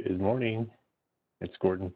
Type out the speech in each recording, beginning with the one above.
Good morning. It's Gordon.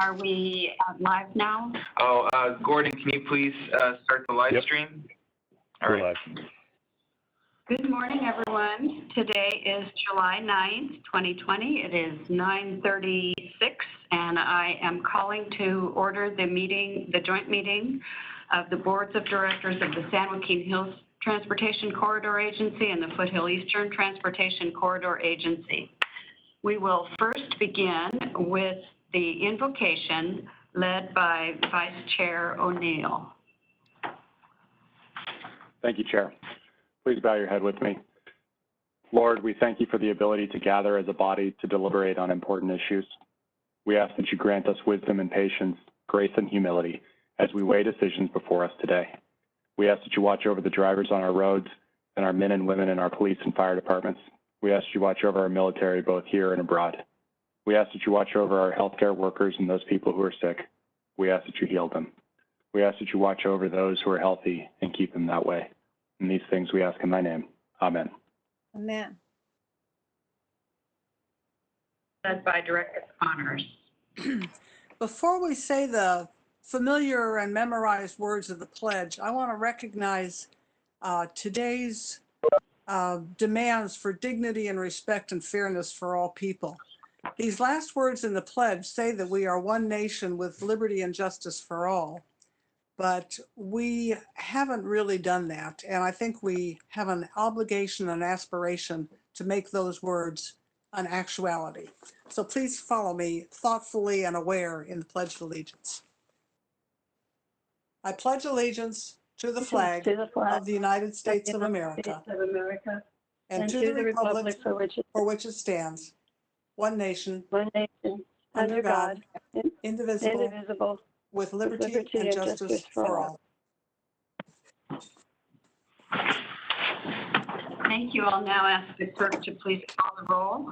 Are we live now? Oh, Gordon, can you please start the live Yep. stream? All We're right. live. Good morning, everyone. Today is July 9th, 2020. It is 9:36, and I am calling to order the meeting, the joint meeting of the boards of directors of the San Joaquin Hills Transportation Corridor Agency and the Foothill Eastern Transportation Corridor Agency. We will first begin with the invocation led by Vice Chair O'Neill. Thank you, Chair. Please bow your head with me. Lord, we thank you for the ability to gather as a body to deliberate on important issues. We ask that you grant us wisdom and patience, grace and humility as we weigh decisions before us today. We ask that you watch over the drivers on our roads and our men and women in our police and fire departments. We ask that you watch over our military both here and abroad. We ask that you watch over our healthcare workers and those people who are sick. We ask that you heal them. We ask that you watch over those who are healthy and keep them that way. And these things we ask in thy name. Amen. Amen. Led by Director Connors. Before we say the familiar and memorized words of the pledge, I want to recognize today's demands for dignity and respect and fairness for all people. These last words in the pledge say that we are one nation with liberty and justice for all, but we haven't really done that. And I think we have an obligation and aspiration to make those words an actuality. So please follow me thoughtfully and aware in the Pledge of Allegiance. I pledge allegiance to the flag of the United States of America and to the republic for which it stands, one nation, under God, indivisible, with liberty and justice for all. Thank you. I'll now ask the clerk to please call the roll.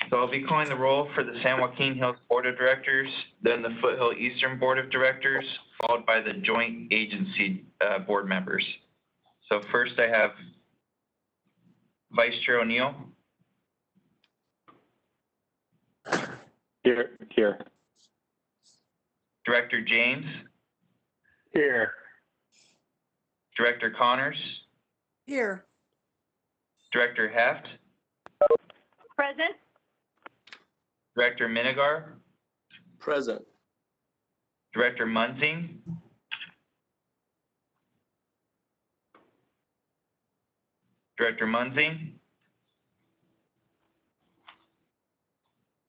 So I'll be calling the roll for the San Joaquin Hills Board of Directors, then the Foothill Eastern Board of Directors, followed by the joint agency board members. So first I have Vice Chair O'Neill. Here. Director James. Here. Director Connors. Here. Director Heft. Present. Director Minigar. Present. Director Munzing. Director Munzing.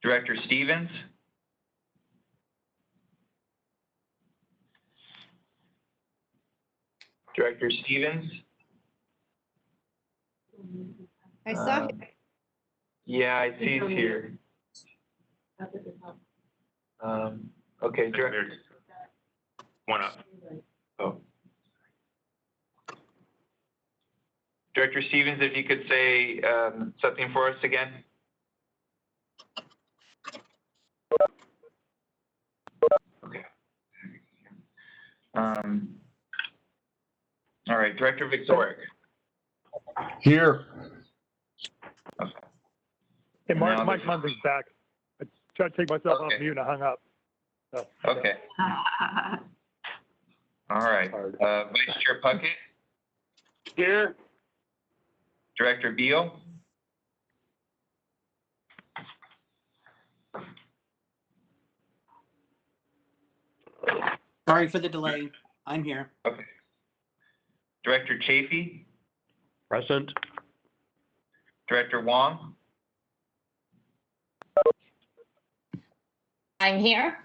Director Stevens. Director Stevens. I saw him. Yeah, I see he's here. Okay, Director. One up. Oh. Director Stevens, if you could say something for us again. Okay. All right, Director Victoric. Here. Okay. Hey, Now Mike the- Munzing's back. I tried to take myself off Okay. mute and I hung up. So, Okay. All right. Hard. Vice Chair Puckett. Here. Director Beal. Sorry for the delay. I'm here. Okay. Director Chafee. Present. Director Wong. I'm here.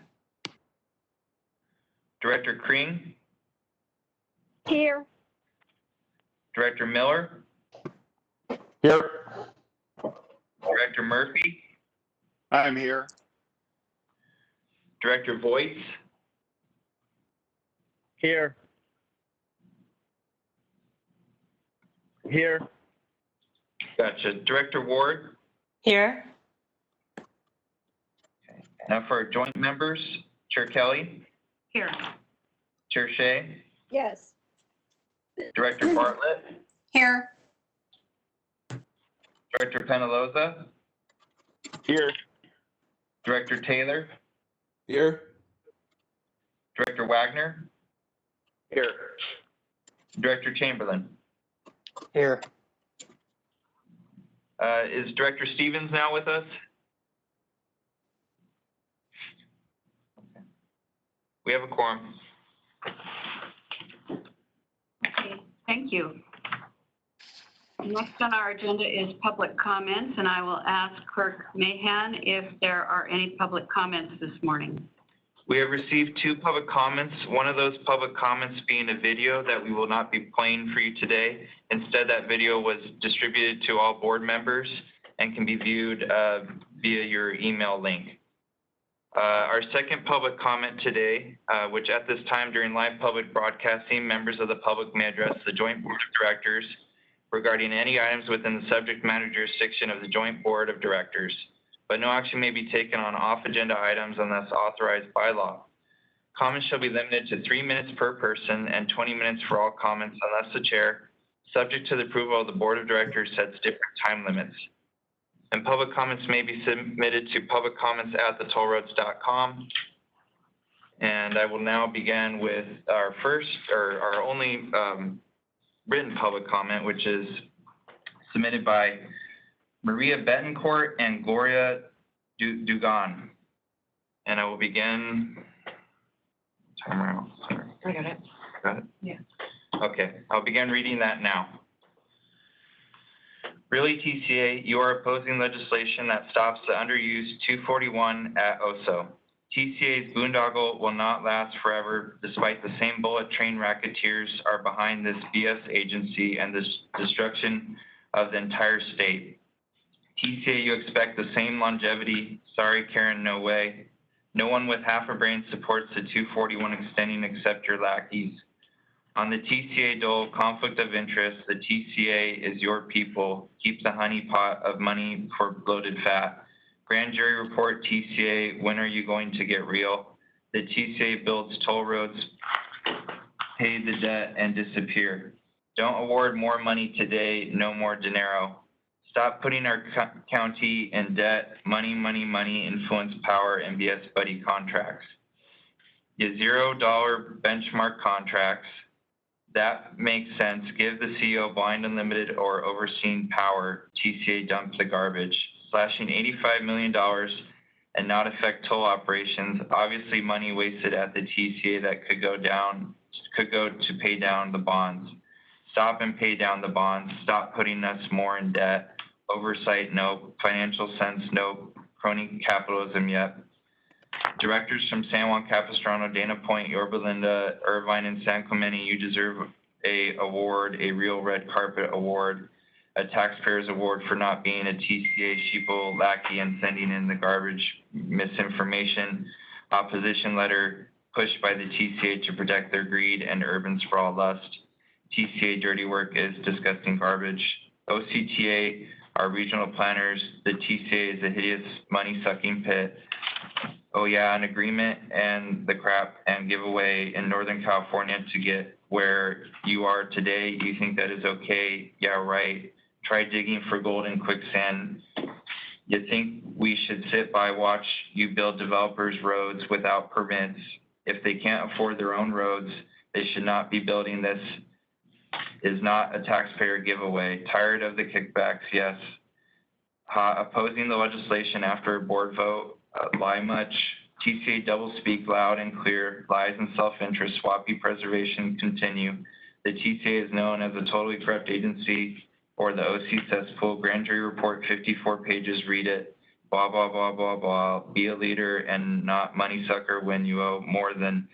Director Kring. Here. Director Miller. Here. Director Murphy. I'm here. Director Voigt. Here. Here. Gotcha. Director Ward. Here. Now for our joint members, Chair Kelly, Here. Chair Shea, Yes. Director Bartlett, Here. Director Penaloza, Here. Director Taylor, Here. Director Wagner, Here. Director Chamberlain. Here. Is Director Stevens now with us? We have a quorum. Okay, thank you. Next on our agenda is public comments, and I will ask Clerk Mahan if there are any public comments this morning. We have received 2 public comments. One of those public comments being a video that we will not be playing for you today. Instead, that video was distributed to all board members and can be viewed via your email link. Our second public comment today, which at this time during live public broadcasting, members of the public may address the Joint Board of Directors regarding any items within the subject matter jurisdiction of the Joint Board of Directors, but no action may be taken on off-agenda items unless authorized by law. Comments shall be limited to 3 minutes per person and 20 minutes for all comments unless the chair, subject to the approval of the Board of Directors, sets different time limits. And public comments may be submitted to publiccomments@thetollroads.com. And I will now begin with our only written public comment, which is submitted by Maria Betancourt and Gloria Dugan. And I will begin, timer out, sorry. I got it. Got it? Yeah. Okay, I'll begin reading that now. Really, TCA, you are opposing legislation that stops the underused 241 at Oso. TCA's boondoggle will not last forever, despite the same bullet train racketeers are behind this BS agency and the destruction of the entire state. TCA, you expect the same longevity. Sorry, Karen, no way. No one with half a brain supports the 241 extending except your lackeys. On the TCA dole, conflict of interest, the TCA is your people. Keep the honeypot of money for bloated fat. Grand jury report, TCA, when are you going to get real? The TCA builds toll roads, pay the debt, and disappear. Don't award more money today, no more dinero. Stop putting our county in debt, money, money, money, influence, power, and BS buddy contracts. Your $0 benchmark contracts, that makes sense. Give the CEO blind unlimited or overseen power. TCA dump the garbage. Slashing $85 million and not affect toll operations. Obviously money wasted at the TCA that could go to pay down the bonds. Stop and pay down the bonds. Stop putting us more in debt. Oversight, no. Financial sense, no. Crony capitalism, yep. Directors from San Juan Capistrano, Dana Point, Yorba Linda, Irvine, and San Clemente, you deserve a award, a real red carpet award, a taxpayer's award for not being a TCA sheeple lackey and sending in the garbage misinformation, opposition letter pushed by the TCA to protect their greed and urban sprawl lust. TCA dirty work is disgusting garbage. OCTA, our regional planners, the TCA is a hideous money-sucking pit. Oh yeah, an agreement and the crap and giveaway in Northern California to get where you are today. You think that is okay? Yeah, right. Try digging for gold in quicksand. You think we should sit by watch you build developers' roads without permits? If they can't afford their own roads, they should not be building this. Is not a taxpayer giveaway. Tired of the kickbacks, yes. Opposing the legislation after a board vote. Lie much. TCA double speak loud and clear. Lies and self-interest. Swampy preservation continue. The TCA is known as a totally corrupt agency or the OC cesspool. Grand jury report, 54 pages. Read it. Blah, blah, blah, blah, blah. Be a leader and not money sucker when you owe more than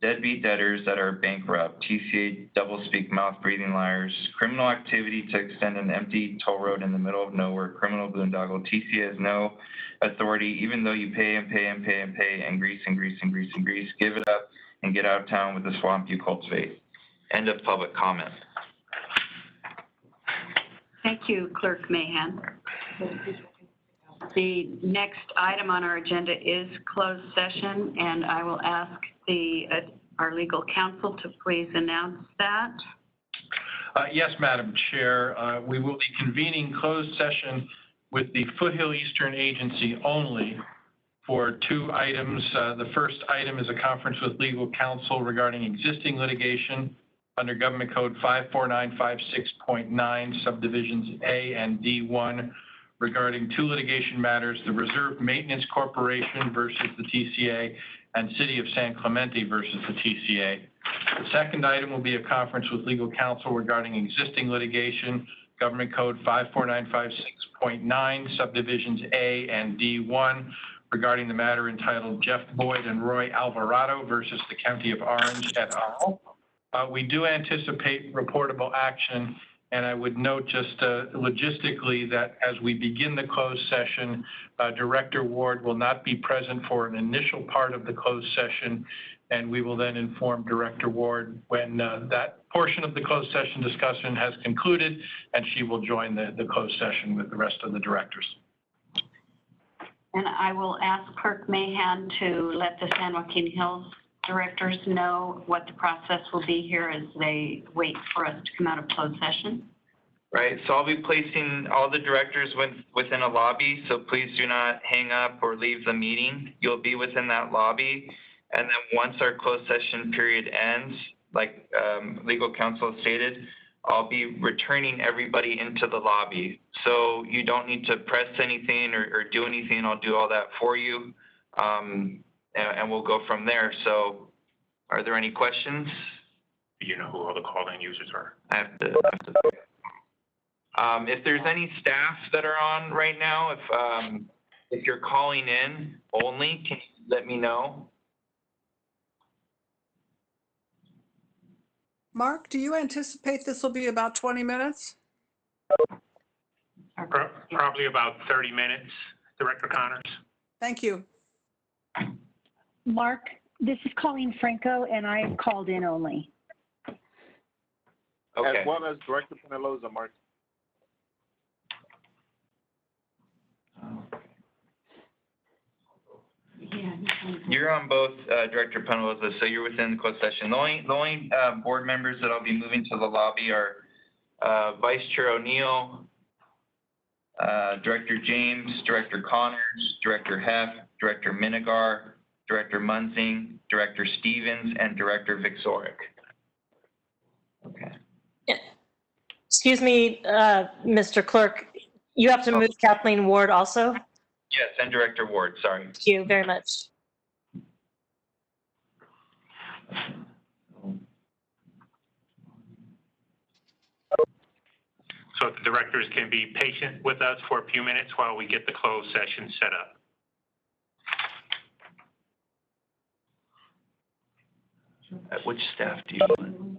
deadbeat debtors that are bankrupt. TCA double speak mouth breathing liars. Criminal activity to extend an empty toll road in the middle of nowhere. Criminal boondoggle. TCA has no authority, even though you pay and pay and pay and pay and grease and grease and grease and grease. Give it up and get out of town with the swamp you cultivate. End of public comment. Thank you, Clerk Mahan. The next item on our agenda is closed session, and I will ask our legal counsel to please announce that. Yes, Madam Chair. We will be convening closed session with the Foothill Eastern Agency only for 2 items. The first item is a conference with legal counsel regarding existing litigation under Government Code 54956.9, subdivisions A and D1, regarding 2 litigation matters, the Reserve Maintenance Corporation versus the TCA and City of San Clemente versus the TCA. The second item will be a conference with legal counsel regarding existing litigation, Government Code 54956.9, subdivisions A and D1, regarding the matter entitled Jeff Boyd and Roy Alvarado versus the County of Orange et al. We do anticipate reportable action, and I would note just logistically that as we begin the closed session, Director Ward will not be present for an initial part of the closed session, and we will then inform Director Ward when that portion of the closed session discussion has concluded, and she will join the closed session with the rest of the directors. And I will ask Clerk Mahan to let the San Joaquin Hills directors know what the process will be here as they wait for us to come out of closed session. Right, so I'll be placing all the directors within a lobby, so please do not hang up or leave the meeting. You'll be within that lobby. And then once our closed session period ends, like legal counsel stated, I'll be returning everybody into the lobby. So you don't need to press anything or do anything. I'll do all that for you. And we'll go from there. So are there any questions? Do you know who all the called-in users are? I have to if there's any staff that are on right now, if you're calling in only, can you let me know? Mark, do you anticipate this will be about 20 minutes? Probably about 30 minutes, Director Connors. Thank you. Mark, this is Colleen Franco, and I called in only. Okay. As well as Director Penaloza, Mark. Yeah. You're on both, Director Penaloza, so you're within the closed session. The only board members that I'll be moving to the lobby are Vice Chair O'Neill, Director James, Director Connors, Director Heff, Director Minigar, Director Munzing, Director Stevens, and Director Vixoric. Okay. Excuse me, Mr. Clerk, you have to move Kathleen Ward also? Yes, and Director Ward, sorry. Thank you very much. So if the directors can be patient with us for a few minutes while we get the closed session set up. Which staff do you want?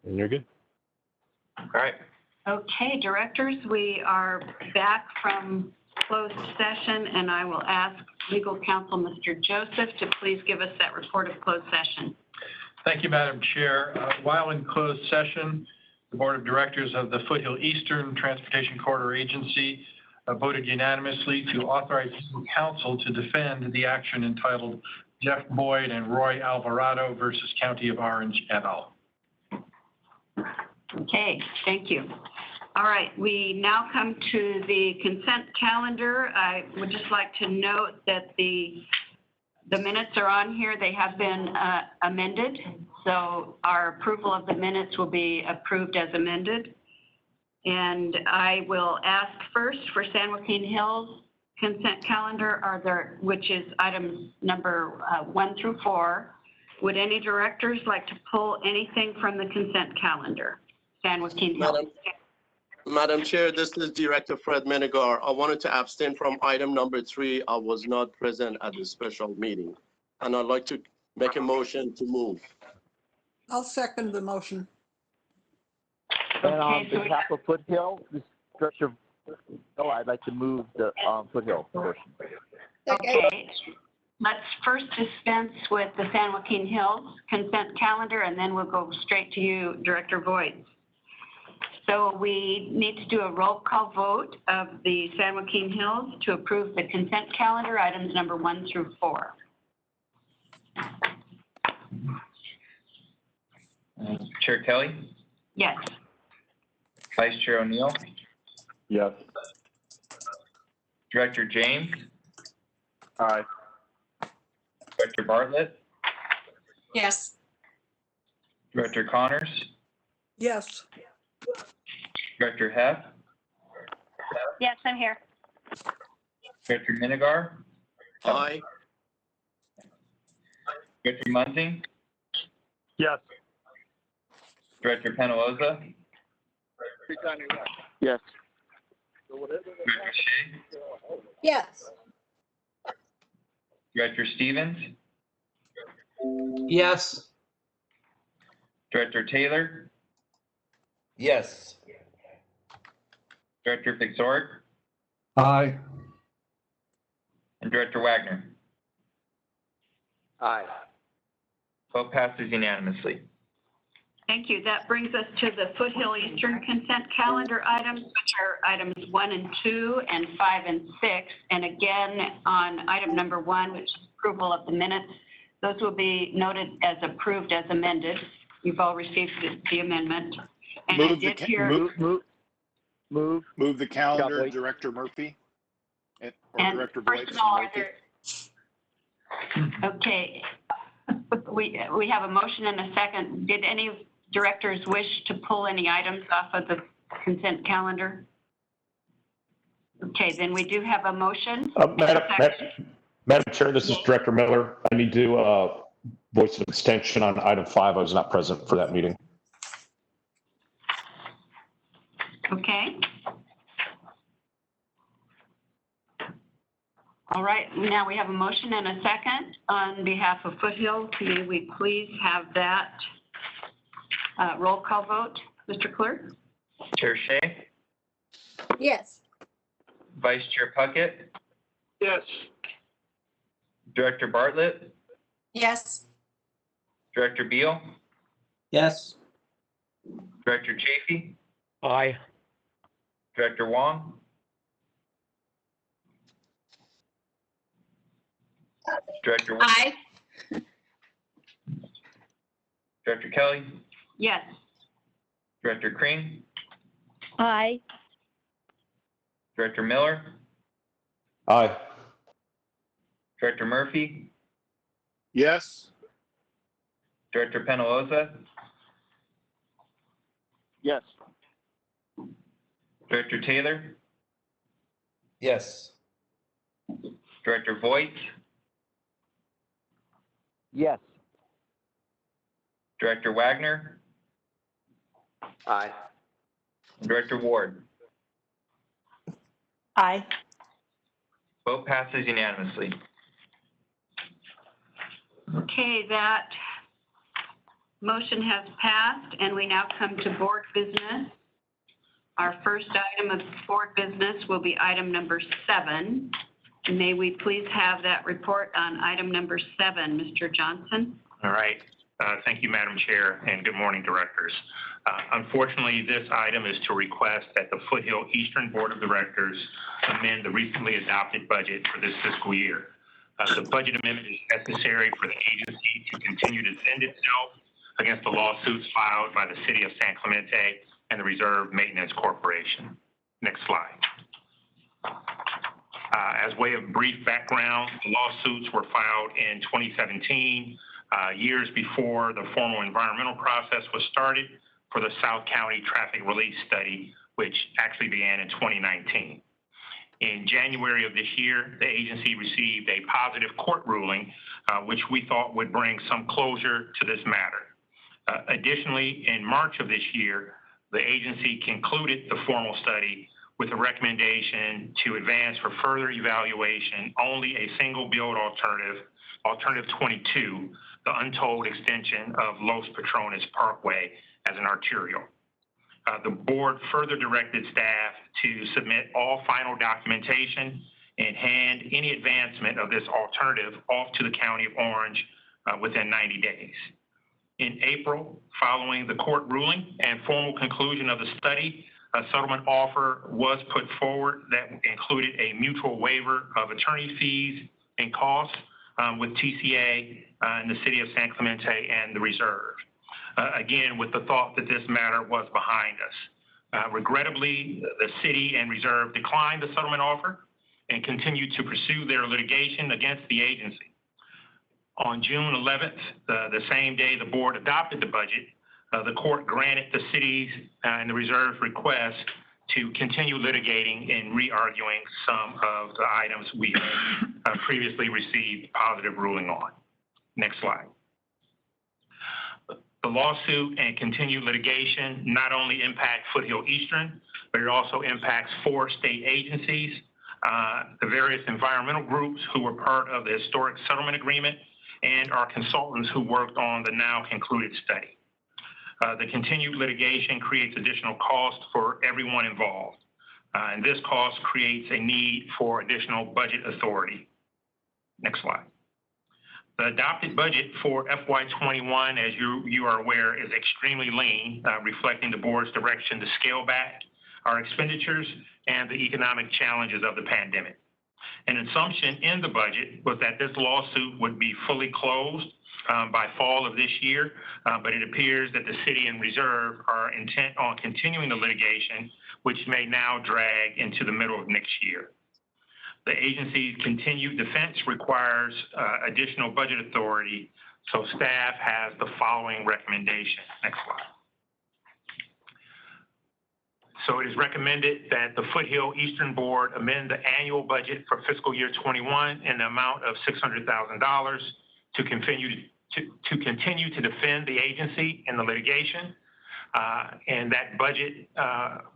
And you're good. All right. Okay, directors, we are back from closed session, and I will ask legal counsel, Mr. Joseph, to please give us that report of closed session. Thank you, Madam Chair. While in closed session, the Board of Directors of the Foothill Eastern Transportation Corridor Agency voted unanimously to authorize legal counsel to defend the action entitled Jeff Boyd and Roy Alvarado versus County of Orange et al. Okay, thank you. All right, we now come to the consent calendar. I would just like to note that the minutes are on here. They have been amended. So our approval of the minutes will be approved as amended. And I will ask first for San Joaquin Hills consent calendar, which is items number 1 through 4. Would any directors like to pull anything from the consent calendar? San Joaquin Hills. Madam Chair, this is Director Fred Menegar. I wanted to abstain from item number 3. I was not present at the special meeting. And I'd like to make a motion to move. I'll second the motion. And on Okay, so we behalf of Foothill, this is Director, I'd like to move the Foothill portion. Okay, let's first dispense with the San Joaquin Hills consent calendar, and then we'll go straight to you, Director Voigt. So we need to do a roll call vote of the San Joaquin Hills to approve the consent calendar, items number 1 through 4. Chair Kelly, Yes. Vice Chair O'Neill, Yes. Director James, Aye. Director Bartlett, Yes. Director Connors, Yes. Director Heff, Yes, I'm here. Director Minigar, Aye. Director Munting, Yes. Director Penaloza, Yes. Director Shea, Yes. Director Stevens, Yes. Director Taylor, Yes. Director Fixoric, Aye. and Director Wagner. Aye. Vote passes unanimously. Thank you. That brings us to the Foothill Eastern consent calendar items, which are items 1 and 2 and 5 and 6. And again, on item number 1, which is approval of the minutes, those will be noted as approved as amended. You've all received the amendment. And I Move the did ca- hear, Move the calendar, Boyd. Director Murphy. Or and Director first Voigt. of all, are there, okay. We have a motion and a second. Did any directors wish to pull any items off of the consent calendar? Okay, then we do have a motion. Madam Chair, this is Director Miller. I need to voice an abstention on item 5. I was not present for that meeting. Okay. All right, now we have a motion and a second. On behalf of Foothill, may we please have that roll call vote, Mr. Clerk? Chair Shea, Yes. Vice Chair Puckett, Yes. Director Bartlett, Yes. Director Beal, Yes. Director Chafee, Aye. Director Wong, Director Aye. Director Kelly, Yes. Director Crane, Aye. Director Miller, Aye. Director Murphy, Yes. Director Penaloza, Yes. Director Taylor, Yes. Director Voigt, Yes. Director Wagner, Aye. and Director Ward. Aye. Vote passes unanimously. Okay, that Motion has passed, and we now come to board business. Our first item of board business will be item number 7. May we please have that report on item number 7, Mr. Johnson? All right. Thank you, Madam Chair, and good morning, directors. Unfortunately, this item is to request that the Foothill Eastern Board of Directors amend the recently adopted budget for this fiscal year. The budget amendment is necessary for the agency to continue to defend itself against the lawsuits filed by the City of San Clemente and the Reserve Maintenance Corporation. Next slide. As way of brief background, the lawsuits were filed in 2017, years before the formal environmental process was started for the South County Traffic Release Study, which actually began in 2019. In January of this year, the agency received a positive court ruling, which we thought would bring some closure to this matter. Additionally, in March of this year, the agency concluded the formal study with a recommendation to advance for further evaluation only a single build alternative 22, the untolled extension of Los Patrones Parkway as an arterial. The board further directed staff to submit all final documentation and hand any advancement of this alternative off to the County of Orange within 90 days. In April, following the court ruling and formal conclusion of the study, a settlement offer was put forward that included a mutual waiver of attorney fees and costs with TCA and the City of San Clemente and the Reserve. Again, with the thought that this matter was behind us. Regrettably, the City and Reserve declined the settlement offer and continued to pursue their litigation against the agency. On June 11th, the same day the board adopted the budget, the court granted the City's and the Reserve's request to continue litigating and re-arguing some of the items we had previously received positive ruling on. Next slide. The lawsuit and continued litigation not only impact Foothill Eastern, but it also impacts 4 state agencies, the various environmental groups who were part of the historic settlement agreement, and our consultants who worked on the now concluded study. The continued litigation creates additional costs for everyone involved, and this cost creates a need for additional budget authority. Next slide. The adopted budget for FY21, as you are aware, is extremely lean, reflecting the board's direction to scale back our expenditures and the economic challenges of the pandemic. An assumption in the budget was that this lawsuit would be fully closed by fall of this year, but it appears that the City and Reserve are intent on continuing the litigation, which may now drag into the middle of next year. The agency's continued defense requires additional budget authority, so staff has the following recommendation. Next slide. So it is recommended that the Foothill Eastern Board amend the annual budget for fiscal year 21 in the amount of $600,000 to continue to defend the agency in the litigation. And that budget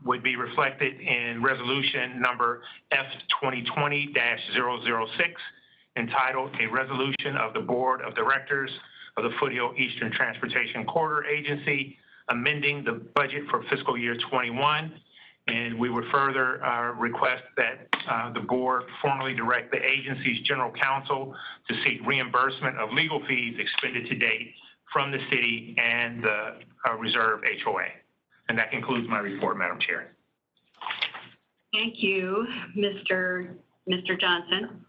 would be reflected in resolution number F2020-006, entitled A Resolution of the Board of Directors of the Foothill Eastern Transportation Corridor Agency, amending the budget for fiscal year 21. And we would further request that the board formally direct the agency's general counsel to seek reimbursement of legal fees expended to date from the City and the Reserve HOA. And that concludes my report, Madam Chair. Thank you, Mr. Johnson.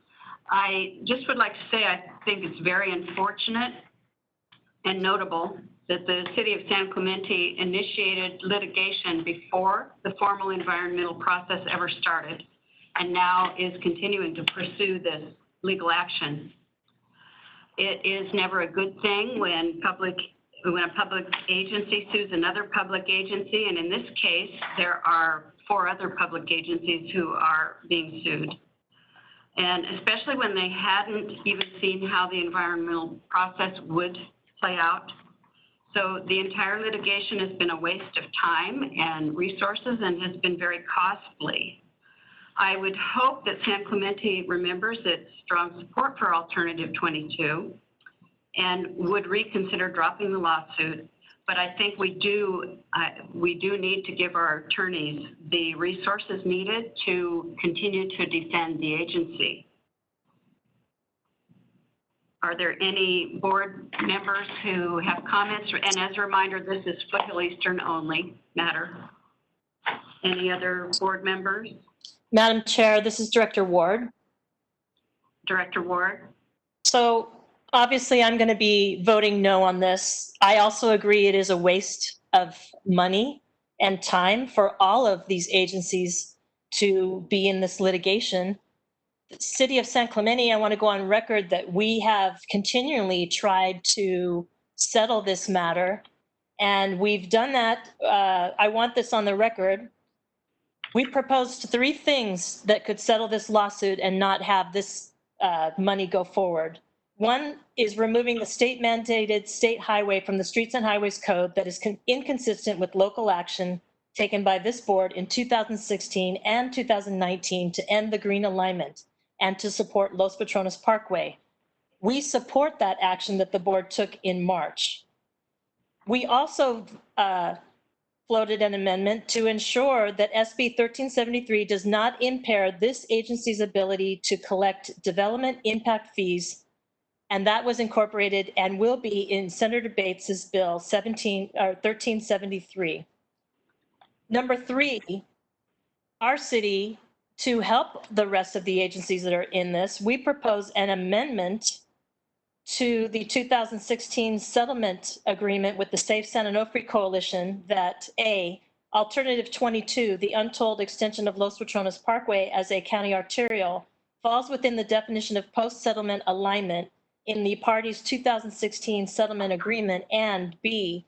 I just would like to say I think it's very unfortunate and notable that the City of San Clemente initiated litigation before the formal environmental process ever started, and now is continuing to pursue this legal action. It is never a good thing when a public agency sues another public agency, and in this case, there are 4 other public agencies who are being sued. And especially when they hadn't even seen how the environmental process would play out. So the entire litigation has been a waste of time and resources and has been very costly. I would hope that San Clemente remembers its strong support for Alternative 22 and would reconsider dropping the lawsuit. But I think we do need to give our attorneys the resources needed to continue to defend the agency. Are there any board members who have comments? And as a reminder, this is Foothill Eastern only matter. Any other board members? Madam Chair, this is Director Ward. Director Ward? So obviously, I'm going to be voting no on this. I also agree it is a waste of money and time for all of these agencies to be in this litigation. The City of San Clemente, I want to go on record that we have continually tried to settle this matter, and we've done that. I want this on the record. We proposed 3 things that could settle this lawsuit and not have this money go forward. One is removing the state mandated state highway from the Streets and Highways Code that is inconsistent with local action taken by this board in 2016 and 2019 to end the green alignment and to support Los Patronos Parkway. We support that action that the board took in March. We also floated an amendment to ensure that SB 1373 does not impair this agency's ability to collect development impact fees, and that was incorporated and will be in Senator Bates's bill 1373. Number 3, our city, to help the rest of the agencies that are in this, we propose an amendment to the 2016 settlement agreement with the Safe San Onofre Coalition that A, Alternative 22, the untold extension of Los Patronos Parkway as a county arterial, falls within the definition of post-settlement alignment in the parties' 2016 settlement agreement, and B,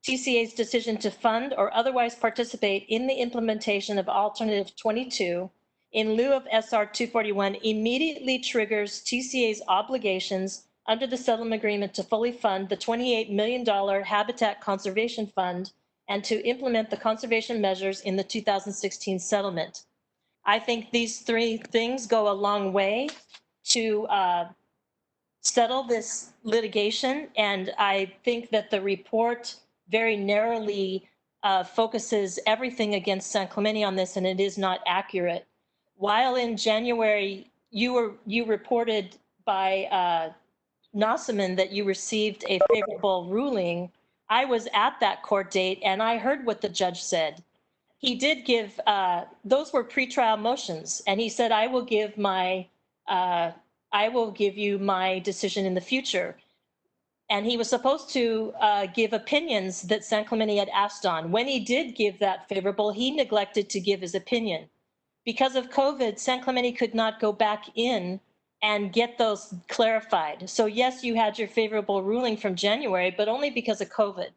TCA's decision to fund or otherwise participate in the implementation of Alternative 22 in lieu of SR 241 immediately triggers TCA's obligations under the settlement agreement to fully fund the $28 million Habitat Conservation Fund and to implement the conservation measures in the 2016 settlement. I think these 3 things go a long way to settle this litigation, and I think that the report very narrowly focuses everything against San Clemente on this, and it is not accurate. While in January, you reported by Nossaman that you received a favorable ruling, I was at that court date and I heard what the judge said. He did give, those were pretrial motions, and he said, I will give you my decision in the future. And he was supposed to give opinions that San Clemente had asked on. When he did give that favorable, he neglected to give his opinion. Because of COVID, San Clemente could not go back in and get those clarified. So yes, you had your favorable ruling from January, but only because of COVID.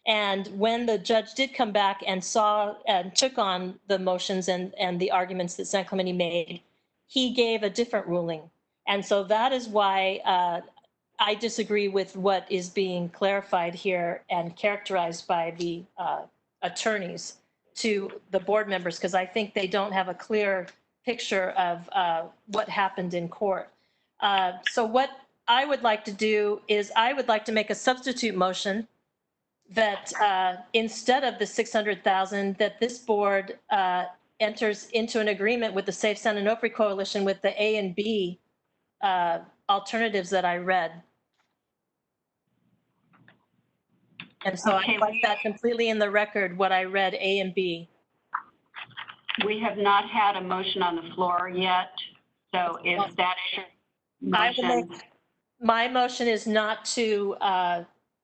And when the judge did come back and saw and took on the motions and the arguments that San Clemente made, he gave a different ruling. And so that is why I disagree with what is being clarified here and characterized by the attorneys to the board members, because I think they don't have a clear picture of what happened in court. So what I would like to do is I would like to make a substitute motion that instead of the $600,000, that this board enters into an agreement with the Safe San Onofre Coalition with the A and B alternatives that I read. And so I like that completely in the record, what I read, A and B. We have not had a motion on the floor yet, so is that a motion? My motion is not to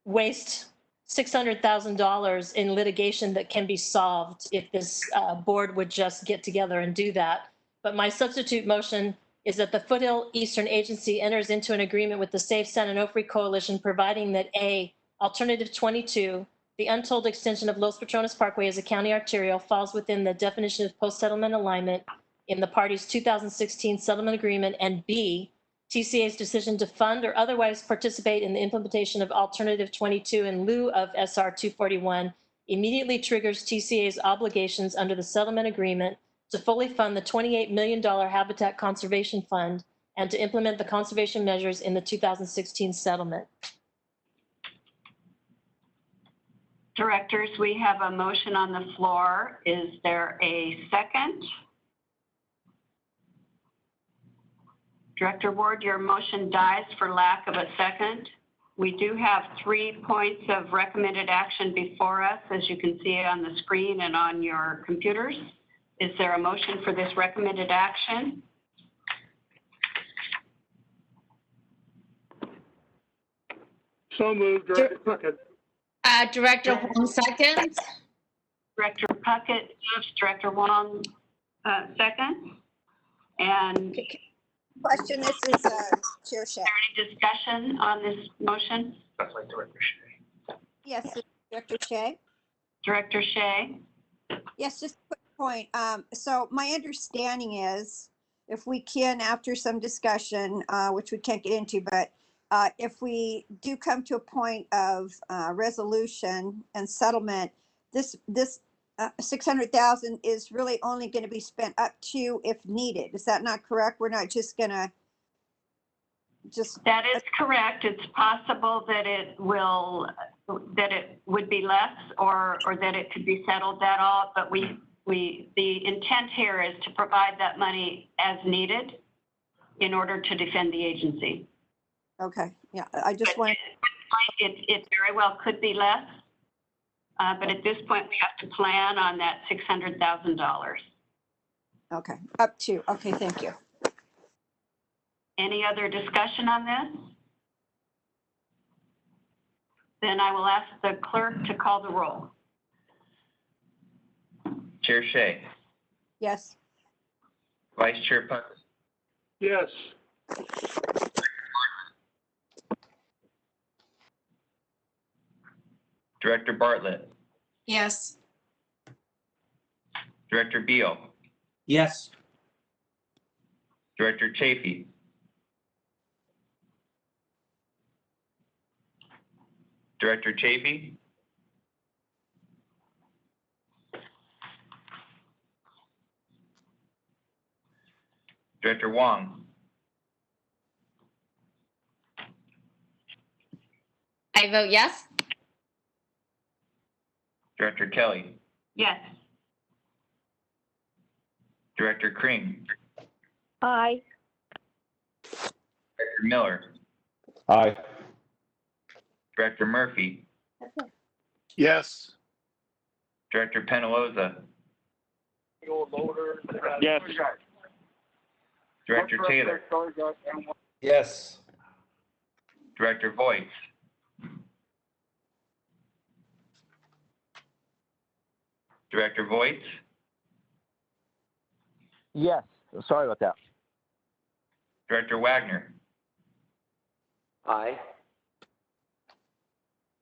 waste $600,000 in litigation that can be solved if this board would just get together and do that. But my substitute motion is that the Foothill Eastern Agency enters into an agreement with the Safe San Onofre Coalition, providing that A, Alternative 22, the untold extension of Los Patronos Parkway as a county arterial, falls within the definition of post-settlement alignment in the parties' 2016 settlement agreement, and B, TCA's decision to fund or otherwise participate in the implementation of Alternative 22 in lieu of SR 241 immediately triggers TCA's obligations under the settlement agreement to fully fund the $28 million Habitat Conservation Fund and to implement the conservation measures in the 2016 settlement. Directors, we have a motion on the floor. Is there a second? Director Ward, your motion dies for lack of a second. We do have 3 points of recommended action before us, as you can see on the screen and on your computers. Is there a motion for this recommended action? So moved, Director Puckett. Director Huang seconds. Director Puckett moves, Director Wong second. And is Question, this is Chair Shea. there any discussion on this motion? That's like Director Shea. Yes, Director Shea. Director Shea? Yes, just a quick point. So my understanding is if we can, after some discussion, which we can't get into, but if we do come to a point of resolution and settlement, this 600,000 is really only going to be spent up to if needed. Is that not correct? We're not just going to That is correct. It's possible that it would be less or that it could be settled at all, but the intent here is to provide that money as needed in order to defend the agency. Okay, yeah, I just want. It very well could be less, but at this point, we have to plan on that $600,000. Okay, up to. Okay, thank you. Any other discussion on this? Then I will ask the clerk to call the roll. Chair Shea, Yes. Vice Chair Puckett, Yes. Director Bartlett, Yes. Director Beal, Yes. Director Chafee, Director Chafee, Director Wong, I vote yes. Director Kelly, Yes. Director Kring, Aye. Director Miller, Aye. Director Murphy, Yes. Director Penaloza, Yes. Director Taylor, Yes. Director Voight, Director Voight, Yes. Sorry about that. Director Wagner, Aye.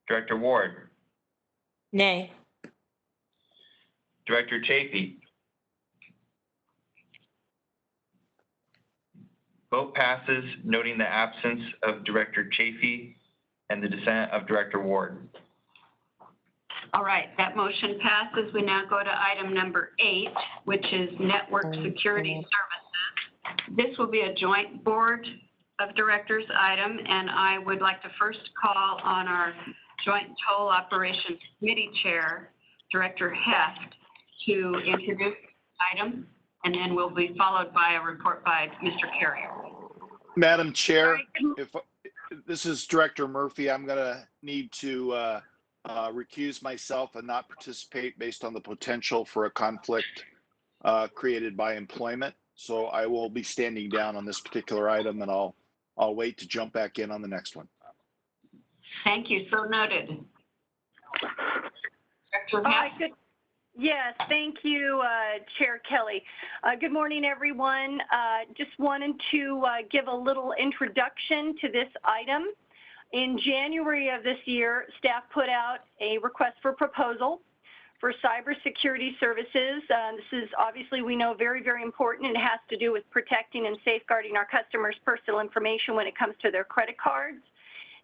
Director Ward, Nay. Director Chafee. Vote passes, noting the absence of Director Chafee and the dissent of Director Ward. All right, that motion passes. We now go to item number 8, which is Network Security Services. This will be a joint board of directors item, and I would like to first call on our Joint Toll Operations Committee Chair, Director Heft, to introduce the item, and then we'll be followed by a report by Mr. Carrier. Madam Chair, if this is Director Murphy, I'm going to need to recuse myself and not participate based on the potential for a conflict created by employment. So I will be standing down on this particular item, and I'll wait to jump back in on the next one. Thank you. So noted. Director Heft? Yes, thank you, Chair Kelly. Good morning, everyone. Just wanted to give a little introduction to this item. In January of this year, staff put out a request for proposal for cybersecurity services. This is obviously, we know, very, very important. It has to do with protecting and safeguarding our customers' personal information when it comes to their credit cards.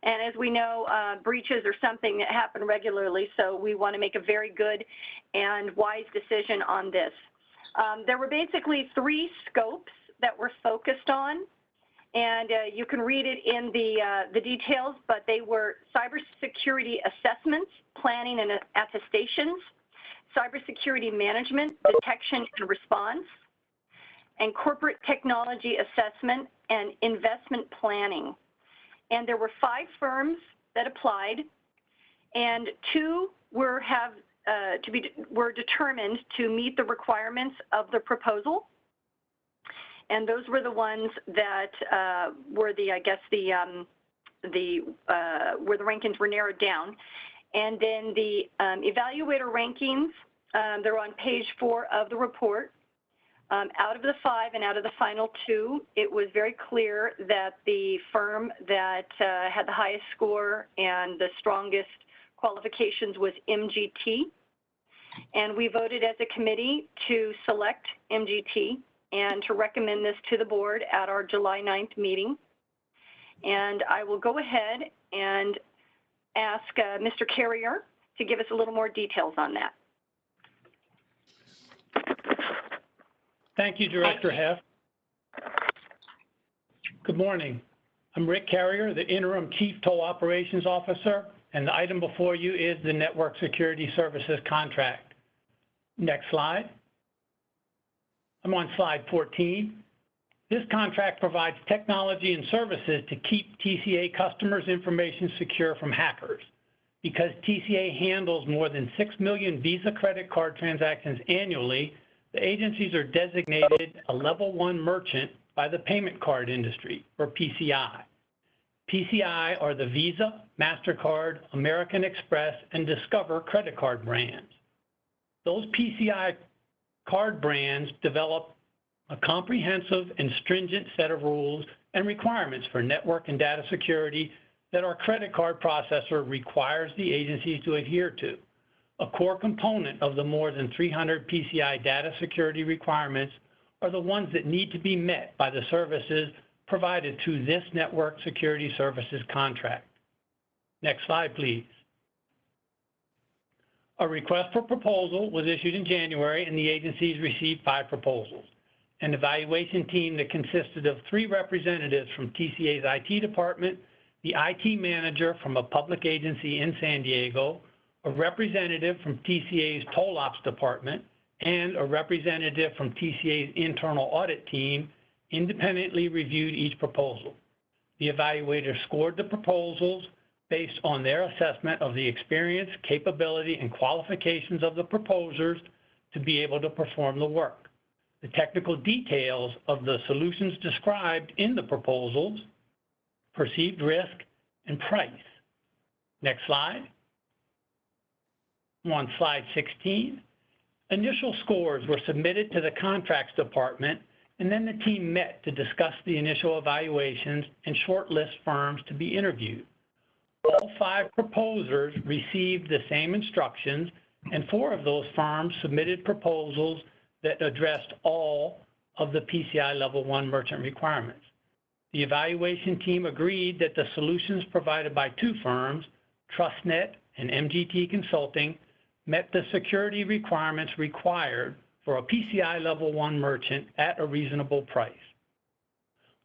And as we know, breaches are something that happen regularly, so we want to make a very good and wise decision on this. There were basically 3 scopes that we're focused on, And you can read it in the details, but they were cybersecurity assessments, planning and attestations, cybersecurity management, detection and response, and corporate technology assessment and investment planning. And there were 5 firms that applied, and 2 were determined to meet the requirements of the proposal. And those were the ones that were where the rankings were narrowed down. And then the evaluator rankings, they're on page 4 of the report. Out of the 5 and out of the final 2, it was very clear that the firm that had the highest score and the strongest qualifications was MGT. And we voted as a committee to select MGT and to recommend this to the board at our July 9th meeting. And I will go ahead and ask Mr. Carrier to give us a little more details on that. Thank you, Director Heff. Good morning. I'm Rick Carrier, the Interim Chief Toll Operations Officer, and the item before you is the Network Security Services contract. Next slide. I'm on slide 14. This contract provides technology and services to keep TCA customers' information secure from hackers. Because TCA handles more than 6 million Visa credit card transactions annually, the agencies are designated a level 1 merchant by the payment card industry, or PCI. PCI are the Visa, MasterCard, American Express, and Discover credit card brands. Those PCI card brands develop a comprehensive and stringent set of rules and requirements for network and data security that our credit card processor requires the agencies to adhere to. A core component of the more than 300 PCI data security requirements are the ones that need to be met by the services provided through this Network Security Services contract. Next slide, please. A request for proposal was issued in January, and the agencies received 5 proposals. An evaluation team that consisted of 3 representatives from TCA's IT department, the IT manager from a public agency in San Diego, a representative from TCA's Toll Ops department, and a representative from TCA's internal audit team independently reviewed each proposal. The evaluator scored the proposals based on their assessment of the experience, capability, and qualifications of the proposers to be able to perform the work. The technical details of the solutions described in the proposals, perceived risk, and price. Next slide. On slide 16, initial scores were submitted to the contracts department, and then the team met to discuss the initial evaluations and shortlist firms to be interviewed. All 5 proposers received the same instructions, and 4 of those firms submitted proposals that addressed all of the PCI Level 1 merchant requirements. The evaluation team agreed that the solutions provided by 2 firms, TrustNet and MGT Consulting, met the security requirements required for a PCI Level 1 merchant at a reasonable price.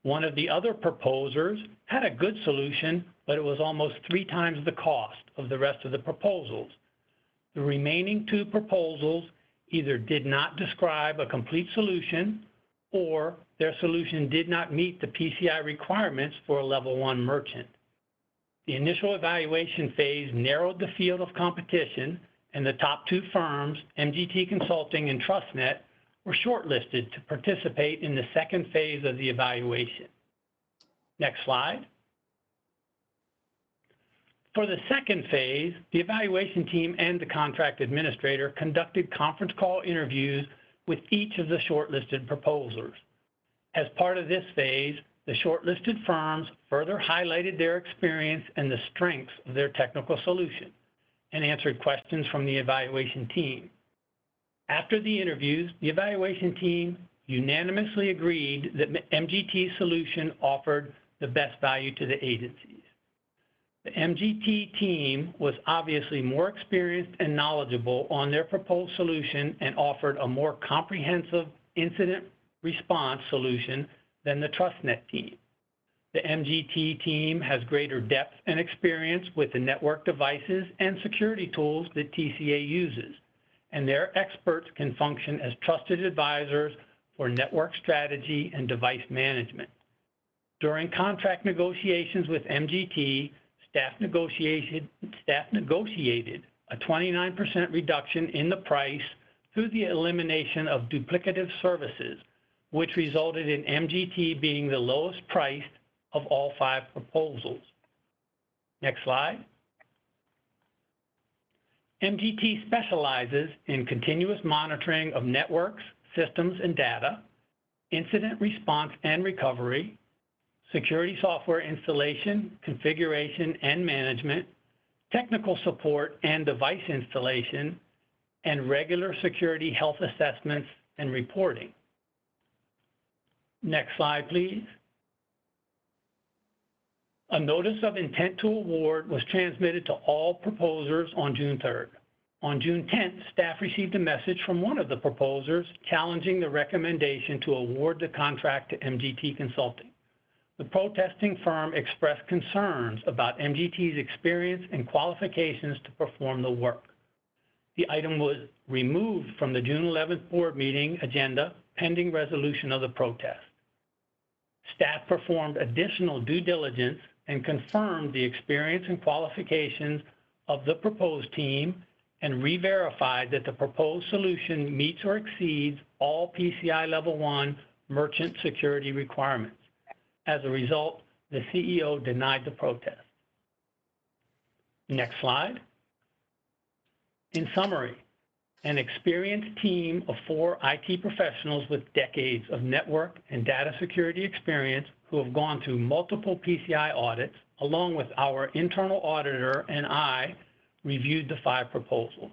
One of the other proposers had a good solution, but it was almost 3 times the cost of the rest of the proposals. The remaining 2 proposals either did not describe a complete solution, or their solution did not meet the PCI requirements for a Level 1 merchant. The initial evaluation phase narrowed the field of competition, and the top 2 firms, MGT Consulting and TrustNet, were shortlisted to participate in the second phase of the evaluation. Next slide. For the second phase, the evaluation team and the contract administrator conducted conference call interviews with each of the shortlisted proposals. As part of this phase, the shortlisted firms further highlighted their experience and the strengths of their technical solution and answered questions from the evaluation team. After the interviews, the evaluation team unanimously agreed that MGT's solution offered the best value to the agencies. The MGT team was obviously more experienced and knowledgeable on their proposed solution and offered a more comprehensive incident response solution than the TrustNet team. The MGT team has greater depth and experience with the network devices and security tools that TCA uses, and their experts can function as trusted advisors for network strategy and device management. During contract negotiations with MGT, staff negotiated a 29% reduction in the price through the elimination of duplicative services, which resulted in MGT being the lowest priced of all 5 proposals. Next slide. MGT specializes in continuous monitoring of networks, systems, and data, incident response and recovery, security software installation, configuration, and management, technical support and device installation, and regular security health assessments and reporting. Next slide, please. A notice of intent to award was transmitted to all proposers on June 3rd. On June 10th, staff received a message from one of the proposers challenging the recommendation to award the contract to MGT Consulting. The protesting firm expressed concerns about MGT's experience and qualifications to perform the work. The item was removed from the June 11th board meeting agenda pending resolution of the protest. Staff performed additional due diligence and confirmed the experience and qualifications of the proposed team and re-verified that the proposed solution meets or exceeds all PCI Level 1 merchant security requirements. As a result, the CEO denied the protest. Next slide. In summary, an experienced team of 4 IT professionals with decades of network and data security experience who have gone through multiple PCI audits, along with our internal auditor and I, reviewed the 5 proposals.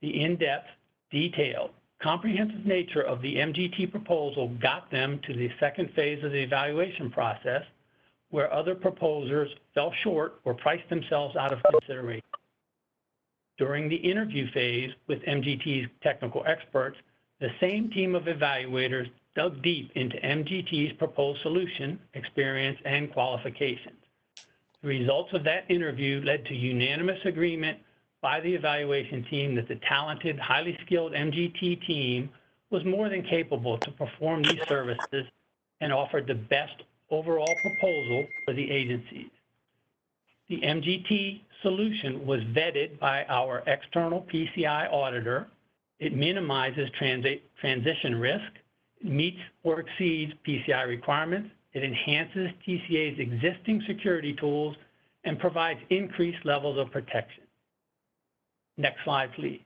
The in-depth, detailed, comprehensive nature of the MGT proposal got them to the second phase of the evaluation process, where other proposers fell short or priced themselves out of consideration. During the interview phase with MGT's technical experts, the same team of evaluators dug deep into MGT's proposed solution, experience, and qualifications. The results of that interview led to unanimous agreement by the evaluation team that the talented, highly skilled MGT team was more than capable to perform these services and offered the best overall proposal for the agencies. The MGT solution was vetted by our external PCI auditor. It minimizes transition risk, meets or exceeds PCI requirements, it enhances TCA's existing security tools, and provides increased levels of protection. Next slide, please.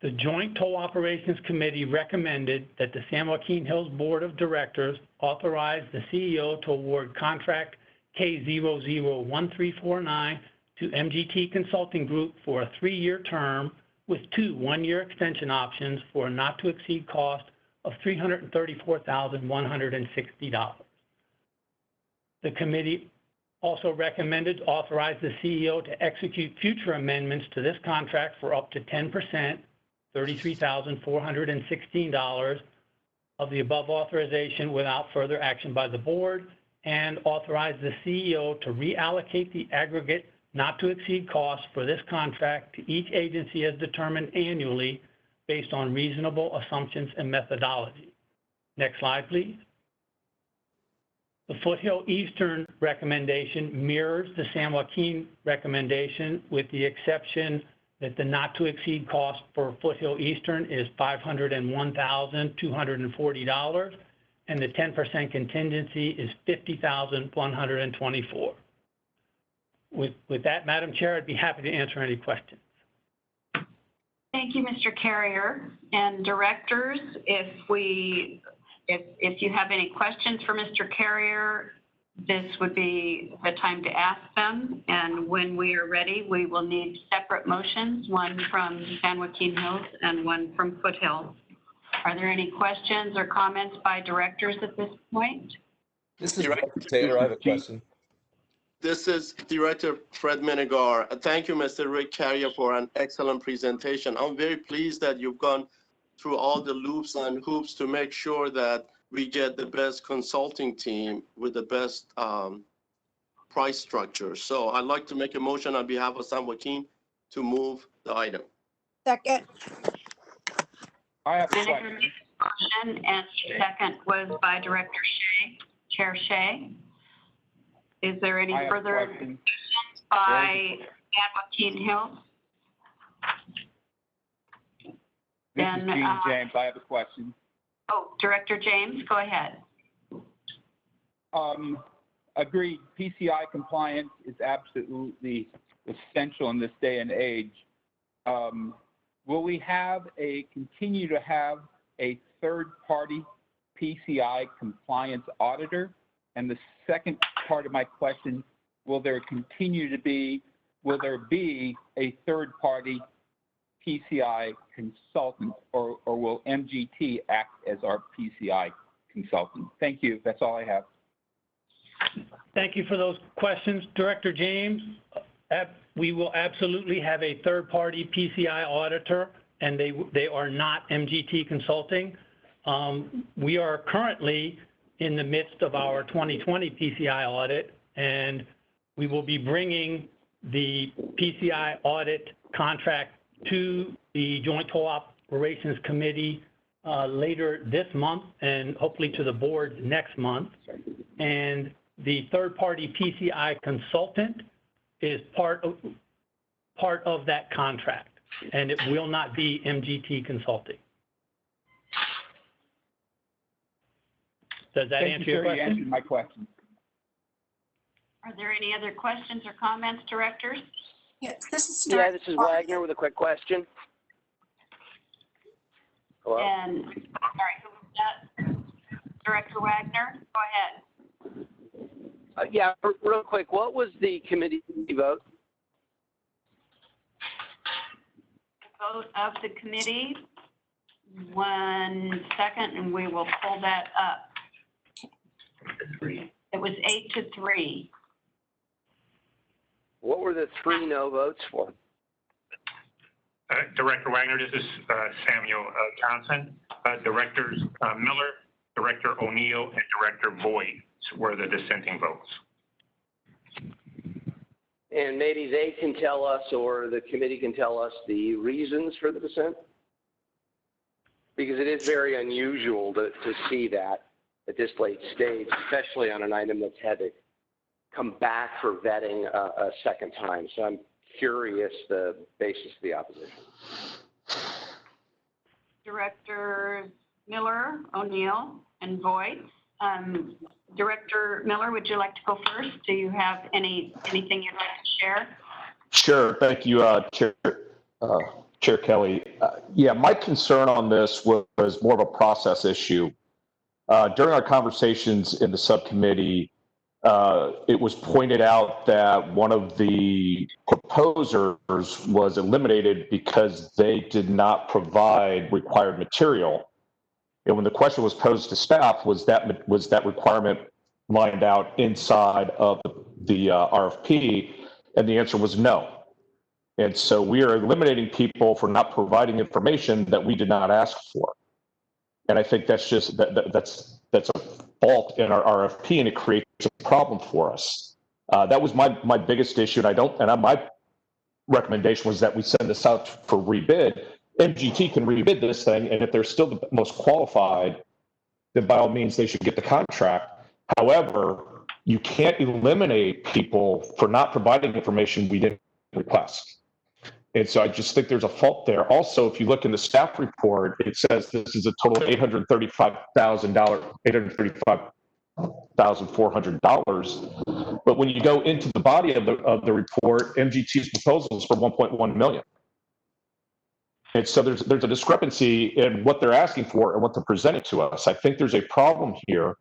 The Joint Toll Operations Committee recommended that the San Joaquin Hills Board of Directors authorize the CEO to award contract K001349 to MGT Consulting Group for a 3-year term with 2 one-year extension options for a not-to-exceed cost of $334,160. The committee also recommended to authorize the CEO to execute future amendments to this contract for up to 10%, $33,416 of the above authorization without further action by the board, and authorize the CEO to reallocate the aggregate not-to-exceed costs for this contract to each agency as determined annually based on reasonable assumptions and methodology. Next slide, please. The Foothill Eastern recommendation mirrors the San Joaquin recommendation with the exception that the not-to-exceed cost for Foothill Eastern is $501,240, and the 10% contingency is $50,124. With that, Madam Chair, I'd be happy to answer any questions. Thank you, Mr. Carrier. And directors, if you have any questions for Mr. Carrier, this would be the time to ask them. And when we are ready, we will need separate motions, one from San Joaquin Hills and one from Foothill. Are there any questions or comments by directors at this point? This is Director Taylor. I have a question. This is Director Fred Menegar. Thank you, Mr. Rick Carrier, for an excellent presentation. I'm very pleased that you've gone through all the loops and hoops to make sure that we get the best consulting team with the best price structure. So I'd like to make a motion on behalf of San Joaquin to move the item. Second. I have a Vinegar question. made the motion, and the second was by Director Shea, Chair Shea. Is there any I have a further question. questions by San Joaquin Hills? This is Then, Gene James. I have a question. Oh, Director James, go ahead. Agreed, PCI compliance is absolutely essential in this day and age. Will we continue to have a third-party PCI compliance auditor? And the second part of my question, will there be a third-party PCI consultant, or will MGT act as our PCI consultant? Thank you. That's all I have. Thank you for those questions. Director James, we will absolutely have a third-party PCI auditor, and they are not MGT Consulting. We are currently in the midst of our 2020 PCI audit, and we will be bringing the PCI audit contract to the Joint Toll Operations Committee later this month, and hopefully to the board next month. And the third-party PCI consultant is part of that contract, and it will not be MGT Consulting. Does that answer your question? You answered my question. Are there any other questions or comments, directors? Yes, this is Yeah, this is Wagner with a quick question. Hello? And, sorry, who was that? Director Wagner, go ahead. Yeah, real quick, what was the committee vote? The vote of the committee. 1 second, and we will pull that up. It was 8-3. What were the 3 no votes for? Director Wagner, this is Samuel Johnson. Directors Miller, Director O'Neill, and Director Boyd were the dissenting votes. And maybe they can tell us, or the committee can tell us, the reasons for the dissent? Because it is very unusual to see that at this late stage, especially on an item that's had to come back for vetting a second time. So I'm curious the basis of the opposition. Director Miller, O'Neill, and Boyd. Director Miller, would you like to go first? Do you have anything you'd like to share? Sure. Thank you, Chair Kelly. Yeah, my concern on this was more of a process issue. During our conversations in the subcommittee, it was pointed out that one of the proposers was eliminated because they did not provide required material. And when the question was posed to staff, was that requirement lined out inside of the RFP? And the answer was no. And so we are eliminating people for not providing information that we did not ask for. And I think that's just that's a fault in our RFP, and it creates a problem for us. That was my biggest issue, and my recommendation was that we send this out for rebid. MGT can rebid this thing, and if they're still the most qualified, then by all means they should get the contract. However, you can't eliminate people for not providing information we didn't request. And so I just think there's a fault there. Also, if you look in the staff report, it says this is a total of $835,400. But when you go into the body of the report, MGT's proposal is for $1.1 million. And so there's a discrepancy in what they're asking for and what they're presenting to us. I think there's a problem here,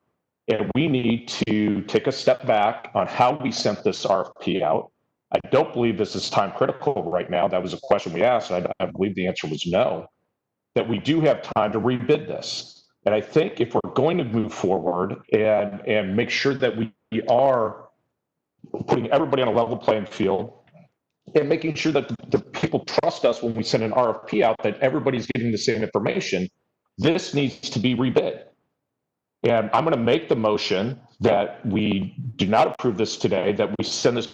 and we need to take a step back on how we sent this RFP out. I don't believe this is time critical right now. That was a question we asked, and I believe the answer was no, that we do have time to rebid this. And I think if we're going to move forward and make sure that we are putting everybody on a level playing field and making sure that the people trust us when we send an RFP out, that everybody's getting the same information, this needs to be rebid. And I'm going to make the motion that we do not approve this today, that we send this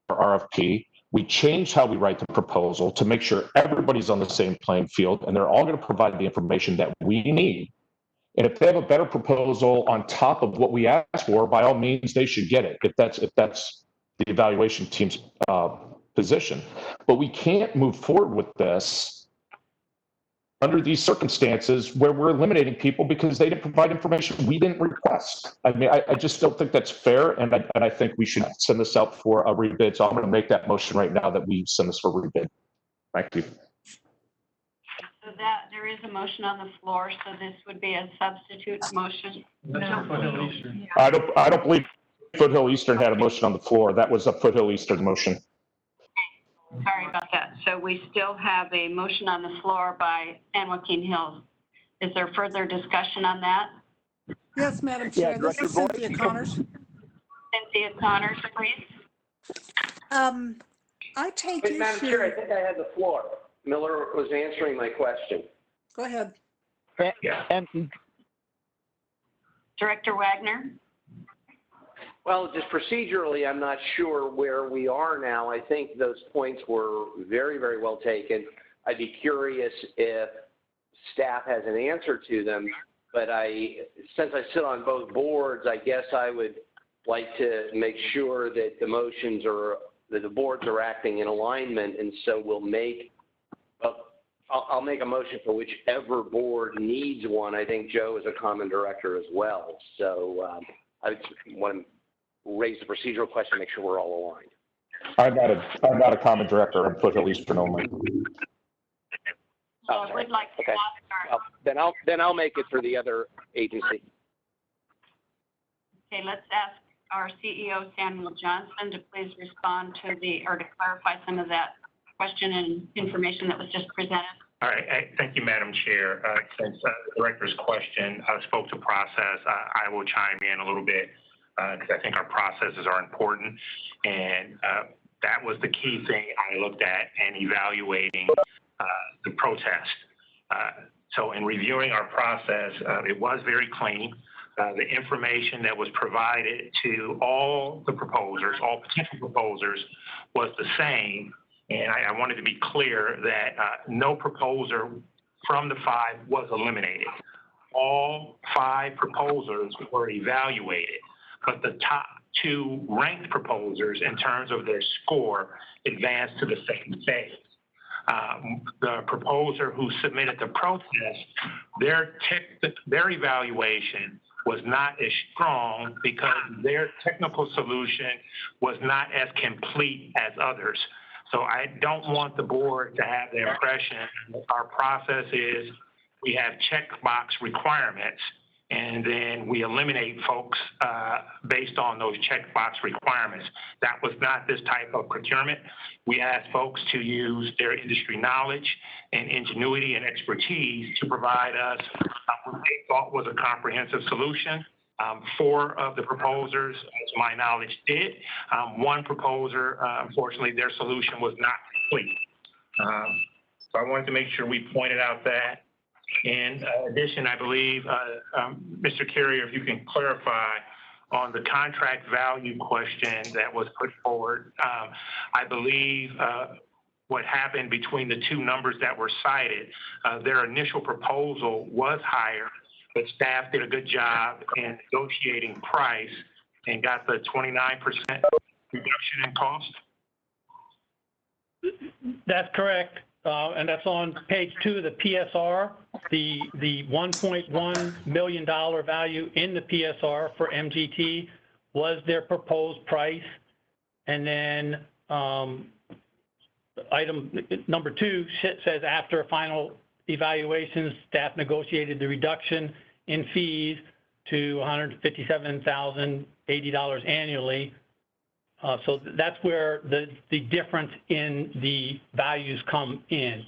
for RFP. We change how we write the proposal to make sure everybody's on the same playing field and they're all going to provide the information that we need. And if they have a better proposal on top of what we asked for, by all means, they should get it, if that's the evaluation team's position. But we can't move forward with this under these circumstances where we're eliminating people because they didn't provide information we didn't request. I mean, I just don't think that's fair, and I think we should send this out for a rebid. So I'm going to make that motion right now that we send this for rebid. Thank you. So that, there is a motion on the floor, so this would be a substitute motion. I don't believe Foothill Eastern had a motion on the floor. That was a Foothill Eastern motion. Sorry about that. So we still have a motion on the floor by San Joaquin Hills. Is there further discussion on that? Yes, Madam Chair, this is Director Cynthia Connors. Cynthia Connors, please. I take But Madam Chair, I issue, think I had the floor. Miller was answering my question. go ahead. And Director Wagner? Well, just procedurally, I'm not sure where we are now. I think those points were very, very well taken. I'd be curious if staff has an answer to them, but since I sit on both boards, I guess I would like to make sure that the motions are, that the boards are acting in alignment, and so we'll make, I'll make a motion for whichever board needs one. I think Joe is a common director as well. So I would want to raise the procedural question, make sure we're all aligned. I'm not a common director. I'm Foothill Eastern only. So I would like to Okay. ask Well, then I'll make it for the other agency. okay, let's ask our CEO, Samuel Johnson, to please respond to or to clarify some of that question and information that was just presented. All right, thank you, Madam Chair. Since the director's question spoke to process, I will chime in a little bit because I think our processes are important. And that was the key thing I looked at in evaluating the protest. So in reviewing our process, it was very clean. The information that was provided to all the proposers, all potential proposers, was the same. And I wanted to be clear that no proposer from the 5 was eliminated. All 5 proposers were evaluated, but the top 2 ranked proposers in terms of their score advanced to the second phase. The proposer who submitted the protest, their evaluation was not as strong because their technical solution was not as complete as others. So I don't want the board to have the impression that our process is we have checkbox requirements and then we eliminate folks based on those checkbox requirements. That was not this type of procurement. We asked folks to use their industry knowledge and ingenuity and expertise to provide us what they thought was a comprehensive solution. 4 of the proposers, as my knowledge, did. 1 proposer, unfortunately, their solution was not complete. So I wanted to make sure we pointed out that. In addition, I believe, Mr. Carrier, if you can clarify on the contract value question that was put forward, I believe what happened between the 2 numbers that were cited, their initial proposal was higher, but staff did a good job in negotiating price and got the 29% reduction in cost. That's correct. And that's on page 2 of the PSR, the $1.1 million value in the PSR for MGT was their proposed price. And then item number 2 says after final evaluations, staff negotiated the reduction in fees to $157,080 annually. So that's where the difference in the values come in.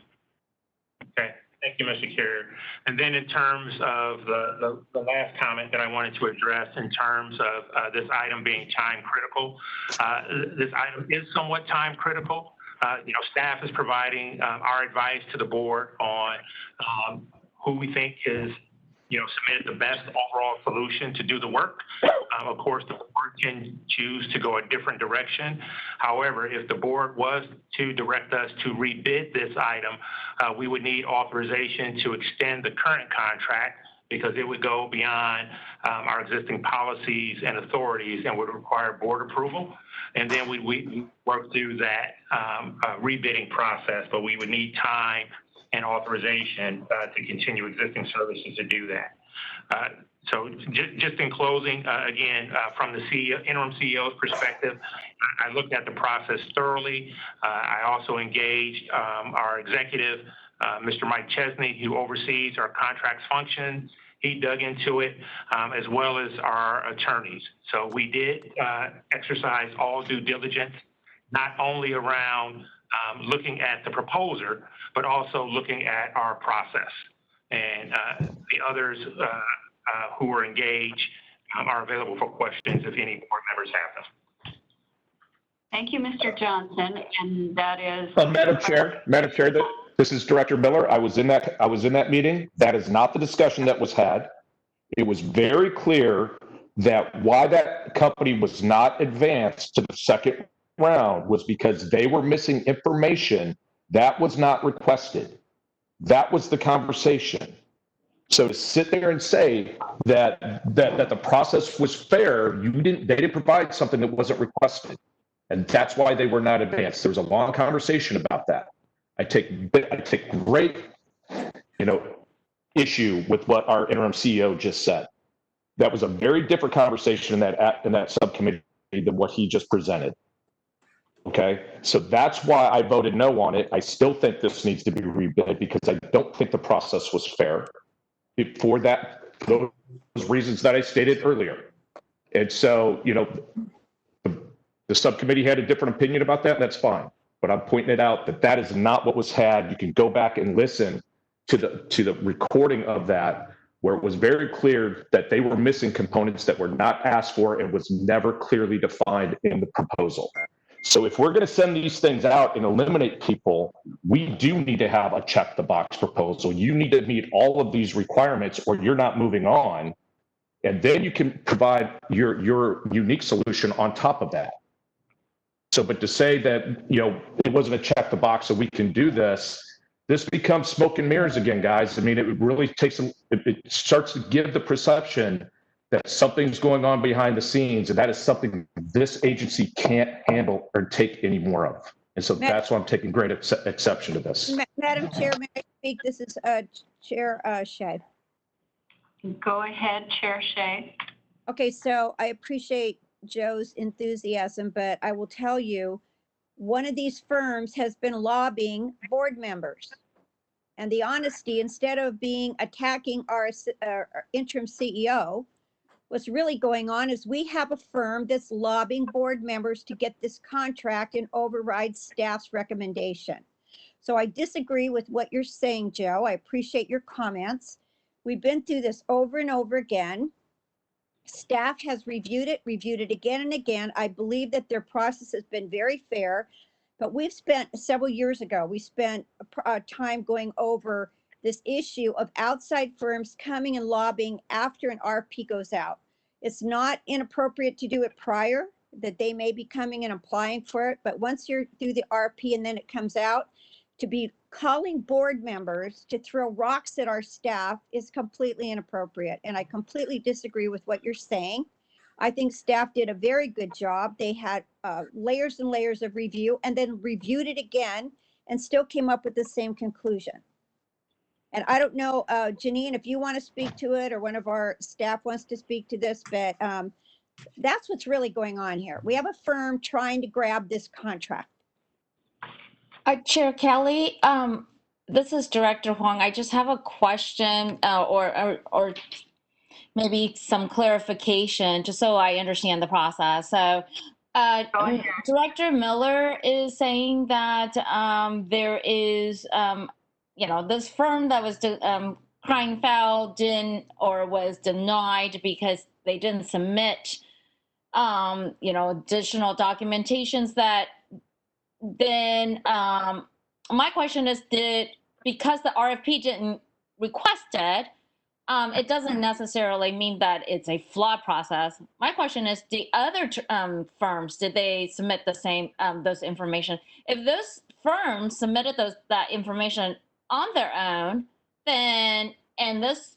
Okay, thank you, Mr. Carrier. And then in terms of the last comment that I wanted to address in terms of this item being time critical, this item is somewhat time critical. Staff is providing our advice to the board on who we think is submitted the best overall solution to do the work. Of course, the board can choose to go a different direction. However, if the board was to direct us to rebid this item, we would need authorization to extend the current contract because it would go beyond our existing policies and authorities and would require board approval. And then we work through that rebidding process, but we would need time and authorization to continue existing services to do that. So just in closing, again, from the interim CEO's perspective, I looked at the process thoroughly. I also engaged our executive, Mr. Mike Chesney, who oversees our contracts function. He dug into it, as well as our attorneys. So we did exercise all due diligence, not only around looking at the proposer, but also looking at our process. And the others who are engaged are available for questions if any board members have them. Thank you, Mr. Johnson, and that is. Madam Chair, this is Director Miller. I was in that meeting. That is not the discussion that was had. It was very clear that why that company was not advanced to the second round was because they were missing information that was not requested. That was the conversation. So to sit there and say that the process was fair, they didn't provide something that wasn't requested. And that's why they were not advanced. There was a long conversation about that. I take great, issue with what our interim CEO just said. That was a very different conversation in that subcommittee than what he just presented. Okay, so that's why I voted no on it. I still think this needs to be rebid because I don't think the process was fair for those reasons that I stated earlier. And so, the subcommittee had a different opinion about that. That's fine. But I'm pointing it out that is not what was had. You can go back and listen to the recording of that, where it was very clear that they were missing components that were not asked for and was never clearly defined in the proposal. So if we're going to send these things out and eliminate people, we do need to have a check the box proposal. You need to meet all of these requirements or you're not moving on. And then you can provide your unique solution on top of that. So, but to say that, it wasn't a check the box so we can do this becomes smoke and mirrors again, guys. I mean, it really it starts to give the perception that something's going on behind the scenes, and that is something this agency can't handle or take any more of. And so that's why I'm taking great exception to this. Madam Chair, may I speak? This is Chair Shea. Go ahead, Chair Shea. Okay, so I appreciate Joe's enthusiasm, but I will tell you, one of these firms has been lobbying board members. And the honesty, instead of attacking our interim CEO, what's really going on is we have a firm that's lobbying board members to get this contract and override staff's recommendation. So I disagree with what you're saying, Joe. I appreciate your comments. We've been through this over and over again. Staff has reviewed it again and again. I believe that their process has been very fair, but we've spent several years ago, we spent time going over this issue of outside firms coming and lobbying after an RFP goes out. It's not inappropriate to do it prior, that they may be coming and applying for it, but once you're through the RFP and then it comes out, to be calling board members to throw rocks at our staff is completely inappropriate. And I completely disagree with what you're saying. I think staff did a very good job. They had layers and layers of review and then reviewed it again and still came up with the same conclusion. And I don't know, Janine, if you want to speak to it or one of our staff wants to speak to this, but that's what's really going on here. We have a firm trying to grab this contract. Chair Kelly, this is Director Huang. I just have a question or maybe some clarification, just so I understand the process. So Director Miller is saying that there is, this firm that was crying foul was denied because they didn't submit, additional documentations that then my question is, because the RFP didn't request it, it doesn't necessarily mean that it's a flawed process. My question is, the other firms, did they submit the same, those information? If those firms submitted that information on their own, then, and this,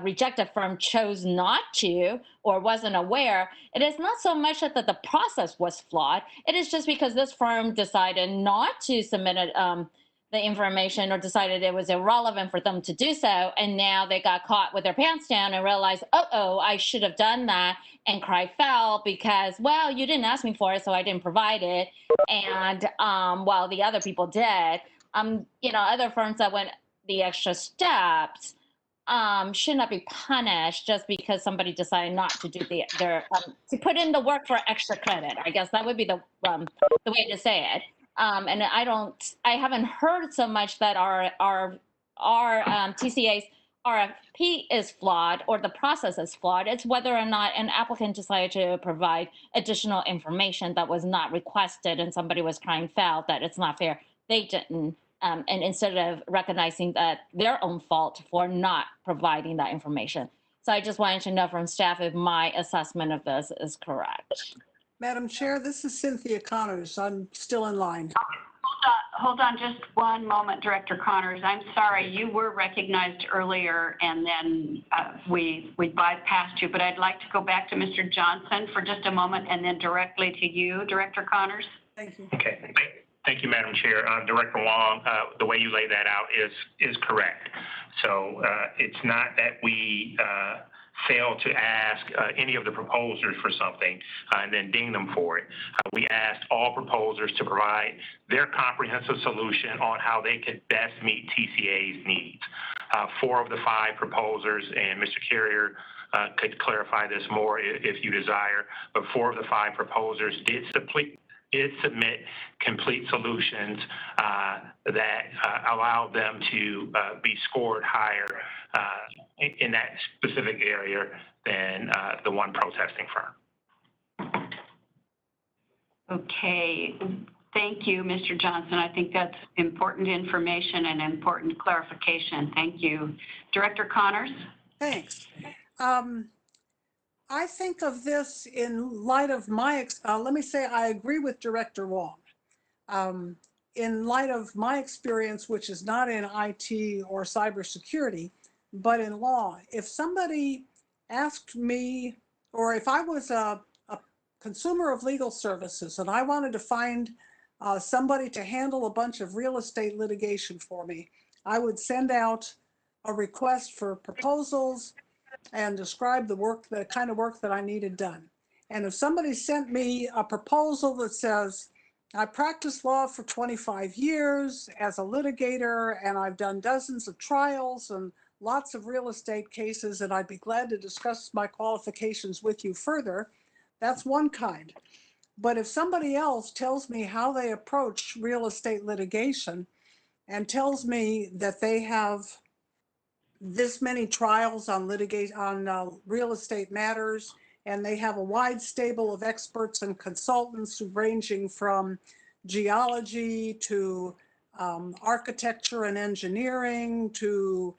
rejected firm chose not to or wasn't aware, it is not so much that the process was flawed. It is just because this firm decided not to submit it, the information, or decided it was irrelevant for them to do so. And now they got caught with their pants down and realized, oh, I should have done that, and cry foul because, well, you didn't ask me for it, so I didn't provide it. And while the other people did, other firms that went the extra steps should not be punished just because somebody decided not to do to put in the work for extra credit. I guess that would be the way to say it. And I haven't heard so much that our TCA's RFP is flawed or the process is flawed. It's whether or not an applicant decided to provide additional information that was not requested and somebody was crying foul that it's not fair. They didn't. And instead of recognizing that their own fault for not providing that information. So I just wanted to know from staff if my assessment of this is correct. Madam Chair, this is Cynthia Connors. I'm still in line. Hold on just one moment, Director Connors. I'm sorry, you were recognized earlier and then we bypassed you, but I'd like to go back to Mr. Johnson for just a moment and then directly to you, Director Connors. Thank you. Okay. Thank you, Madam Chair. Director Wong, the way you lay that out is correct. So it's not that we fail to ask any of the proposers for something and then ding them for it. We asked all proposers to provide their comprehensive solution on how they could best meet TCA's needs. 4 of the 5 proposers, and Mr. Carrier could clarify this more if you desire, but 4 of the 5 proposers did submit complete solutions that allowed them to be scored higher in that specific area than the one protesting firm. Okay. Thank you, Mr. Johnson. I think that's important information and important clarification. Thank you. Director Connors? Thanks. I think of this in light of let me say I agree with Director Wong. In light of my experience, which is not in IT or cybersecurity, but in law, if somebody asked me, or if I was a consumer of legal services and I wanted to find somebody to handle a bunch of real estate litigation for me, I would send out a request for proposals and describe the kind of work that I needed done. And if somebody sent me a proposal that says, I practiced law for 25 years as a litigator, and I've done dozens of trials and lots of real estate cases, and I'd be glad to discuss my qualifications with you further, that's one kind. But if somebody else tells me how they approach real estate litigation and tells me that they have this many trials on real estate matters, and they have a wide stable of experts and consultants ranging from geology to architecture and engineering to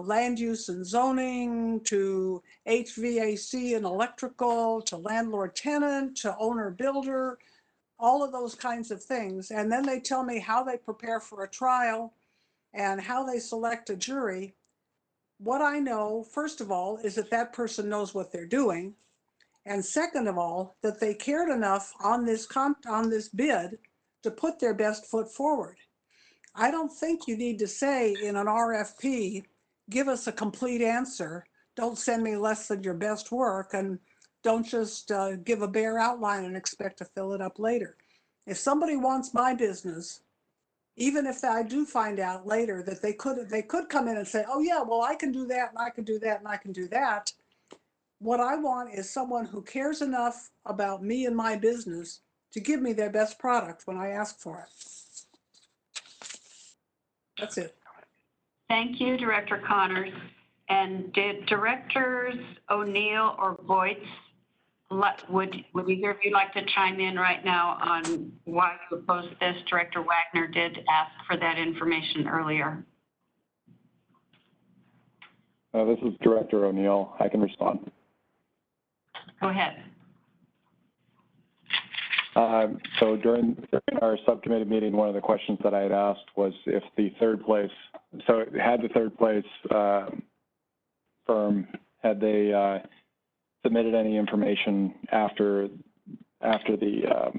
land use and zoning to HVAC and electrical to landlord tenant to owner builder, all of those kinds of things. And then they tell me how they prepare for a trial and how they select a jury. What I know, first of all, is that that person knows what they're doing. And second of all, that they cared enough on this bid to put their best foot forward. I don't think you need to say in an RFP, give us a complete answer. Don't send me less than your best work, and don't just give a bare outline and expect to fill it up later. If somebody wants my business, even if I do find out later that they could come in and say, oh yeah, well, I can do that and I can do that and I can do that. What I want is someone who cares enough about me and my business to give me their best product when I ask for it. That's it. Thank you, Director Connors. And did Directors O'Neill or Voights, would either of you like to chime in right now on why you opposed this? Director Wagner did ask for that information earlier. This is Director O'Neill. I can respond. Go ahead. So during our subcommittee meeting, one of the questions that I had asked was if the third place, so had the third place firm, had they submitted any information after the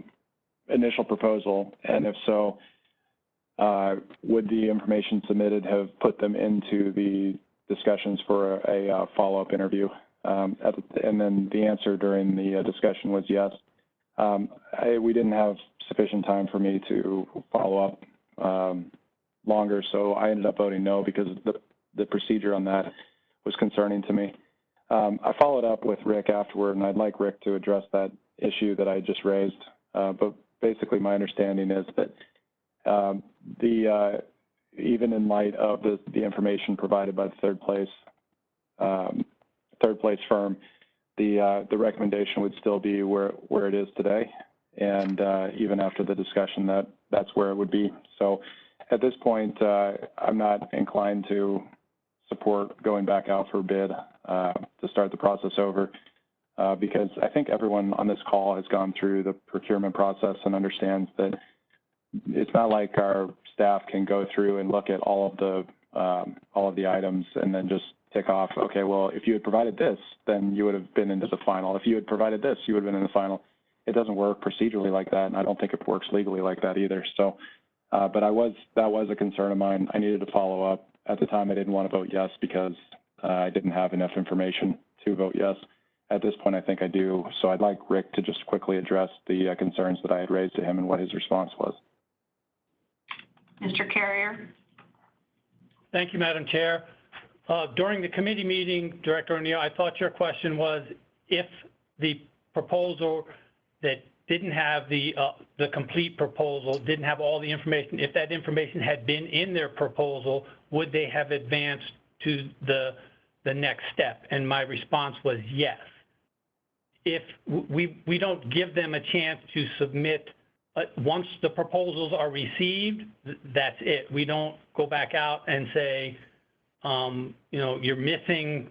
initial proposal, and if so, would the information submitted have put them into the discussions for a follow-up interview? And then the answer during the discussion was yes. We didn't have sufficient time for me to follow up longer, so I ended up voting no because the procedure on that was concerning to me. I followed up with Rick afterward, and I'd like Rick to address that issue that I just raised. But basically, my understanding is that even in light of the information provided by the third place firm, the recommendation would still be where it is today, and even after the discussion, that's where it would be. So at this point, I'm not inclined to support going back out for bid to start the process over, because I think everyone on this call has gone through the procurement process and understands that it's not like our staff can go through and look at all of the items and then just tick off, okay, well, if you had provided this, then you would have been into the final. If you had provided this, you would have been in the final. It doesn't work procedurally like that, and I don't think it works legally like that either. So, but that was a concern of mine. I needed to follow up. At the time, I didn't want to vote yes because I didn't have enough information to vote yes. At this point, I think I do. So I'd like Rick to just quickly address the concerns that I had raised to him and what his response was. Mr. Carrier. Thank you, Madam Chair. During the committee meeting, Director O'Neill, I thought your question was if the proposal that didn't have the complete proposal, didn't have all the information, if that information had been in their proposal, would they have advanced to the next step? And my response was yes. If we don't give them a chance to submit, once the proposals are received, that's it. We don't go back out and say, you're missing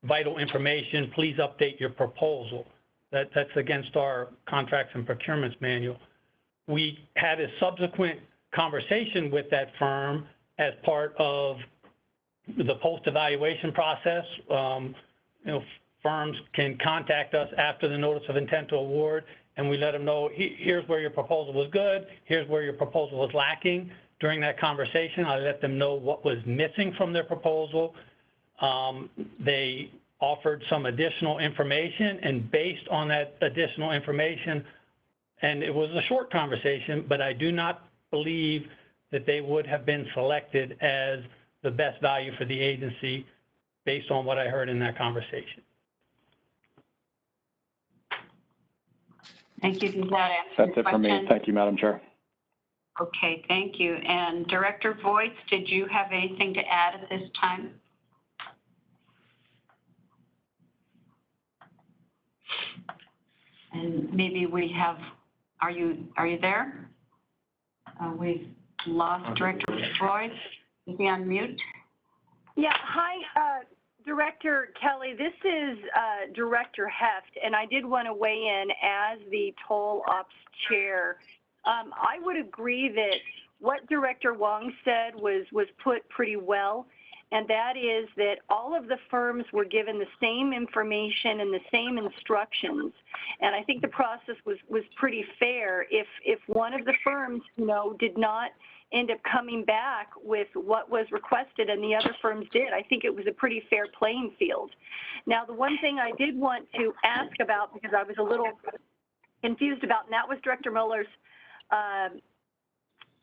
vital information, please update your proposal. That's against our contracts and procurements manual. We had a subsequent conversation with that firm as part of the post-evaluation process. Firms can contact us after the notice of intent to award, and we let them know, here's where your proposal was good, here's where your proposal was lacking. During that conversation, I let them know what was missing from their proposal. They offered some additional information, and based on that additional information, and it was a short conversation, but I do not believe that they would have been selected as the best value for the agency based on what I heard in that conversation. Thank you. Does that answer That's your it for me. question? Thank you, Madam Chair. Okay, thank you. And Director Voigt, did you have anything to add at this time? And maybe we have, are you there? We've lost Director Voigt. Is he on mute? Yeah, hi, Director Kelly. This is Director Heft, and I did want to weigh in as the toll ops chair. I would agree that what Director Wong said was put pretty well, and that is that all of the firms were given the same information and the same instructions. And I think the process was pretty fair. If one of the firms, did not end up coming back with what was requested and the other firms did, I think it was a pretty fair playing field. Now, the one thing I did want to ask about, because I was a little confused about, and that was Director Muller's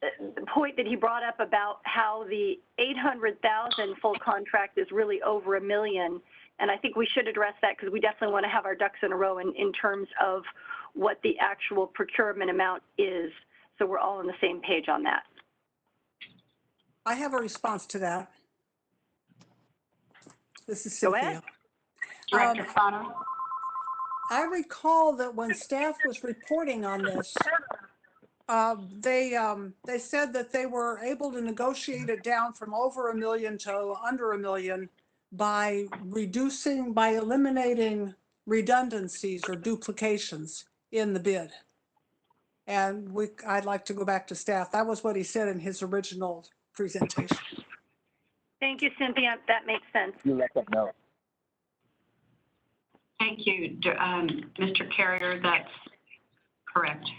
the point that he brought up about how the 800,000 full contract is really over $1 million. And I think we should address that because we definitely want to have our ducks in a row in terms of what the actual procurement amount is. So we're all on the same page on that. I have a response to that. This is Go Cynthia. ahead. Director Fano. I recall that when staff was reporting on this, they said that they were able to negotiate it down from over $1 million to under $1 million by eliminating redundancies or duplications in the bid. And I'd like to go back to staff. That was what he said in his original presentation. Thank you, Cynthia. That makes sense. You let them know. Thank you, Mr. Carrier. That's correct.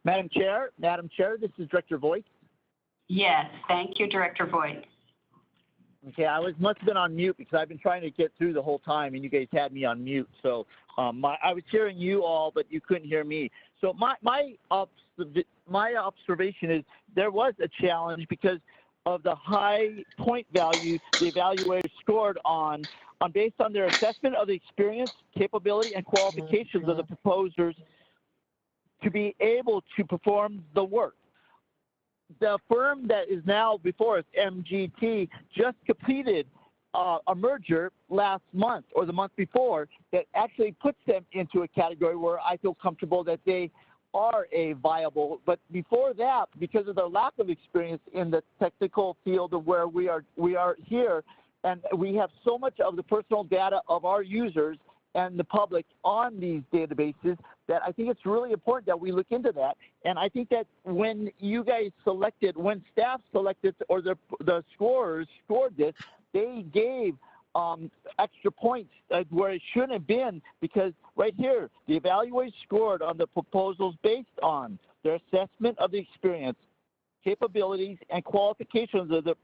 Madam Chair, this is Director Voigt. Yes, thank you, Director Voigt. Okay, must have been on mute because I've been trying to get through the whole time and you guys had me on mute. So I was hearing you all, but you couldn't hear me. So my observation is there was a challenge because of the high point value the evaluators scored on based on their assessment of the experience, capability, and qualifications of the proposers to be able to perform the work. The firm that is now before us, MGT, just completed a merger last month or the month before that actually puts them into a category where I feel comfortable that they are a viable. But before that, because of their lack of experience in the technical field of where we are here, and we have so much of the personal data of our users and the public on these databases that I think it's really important that we look into that. And I think that when you guys selected, when staff selected, or the scorers scored this, they gave extra points where it shouldn't have been, because right here, the evaluators scored on the proposals based on their assessment of the experience, capabilities, and qualifications of the.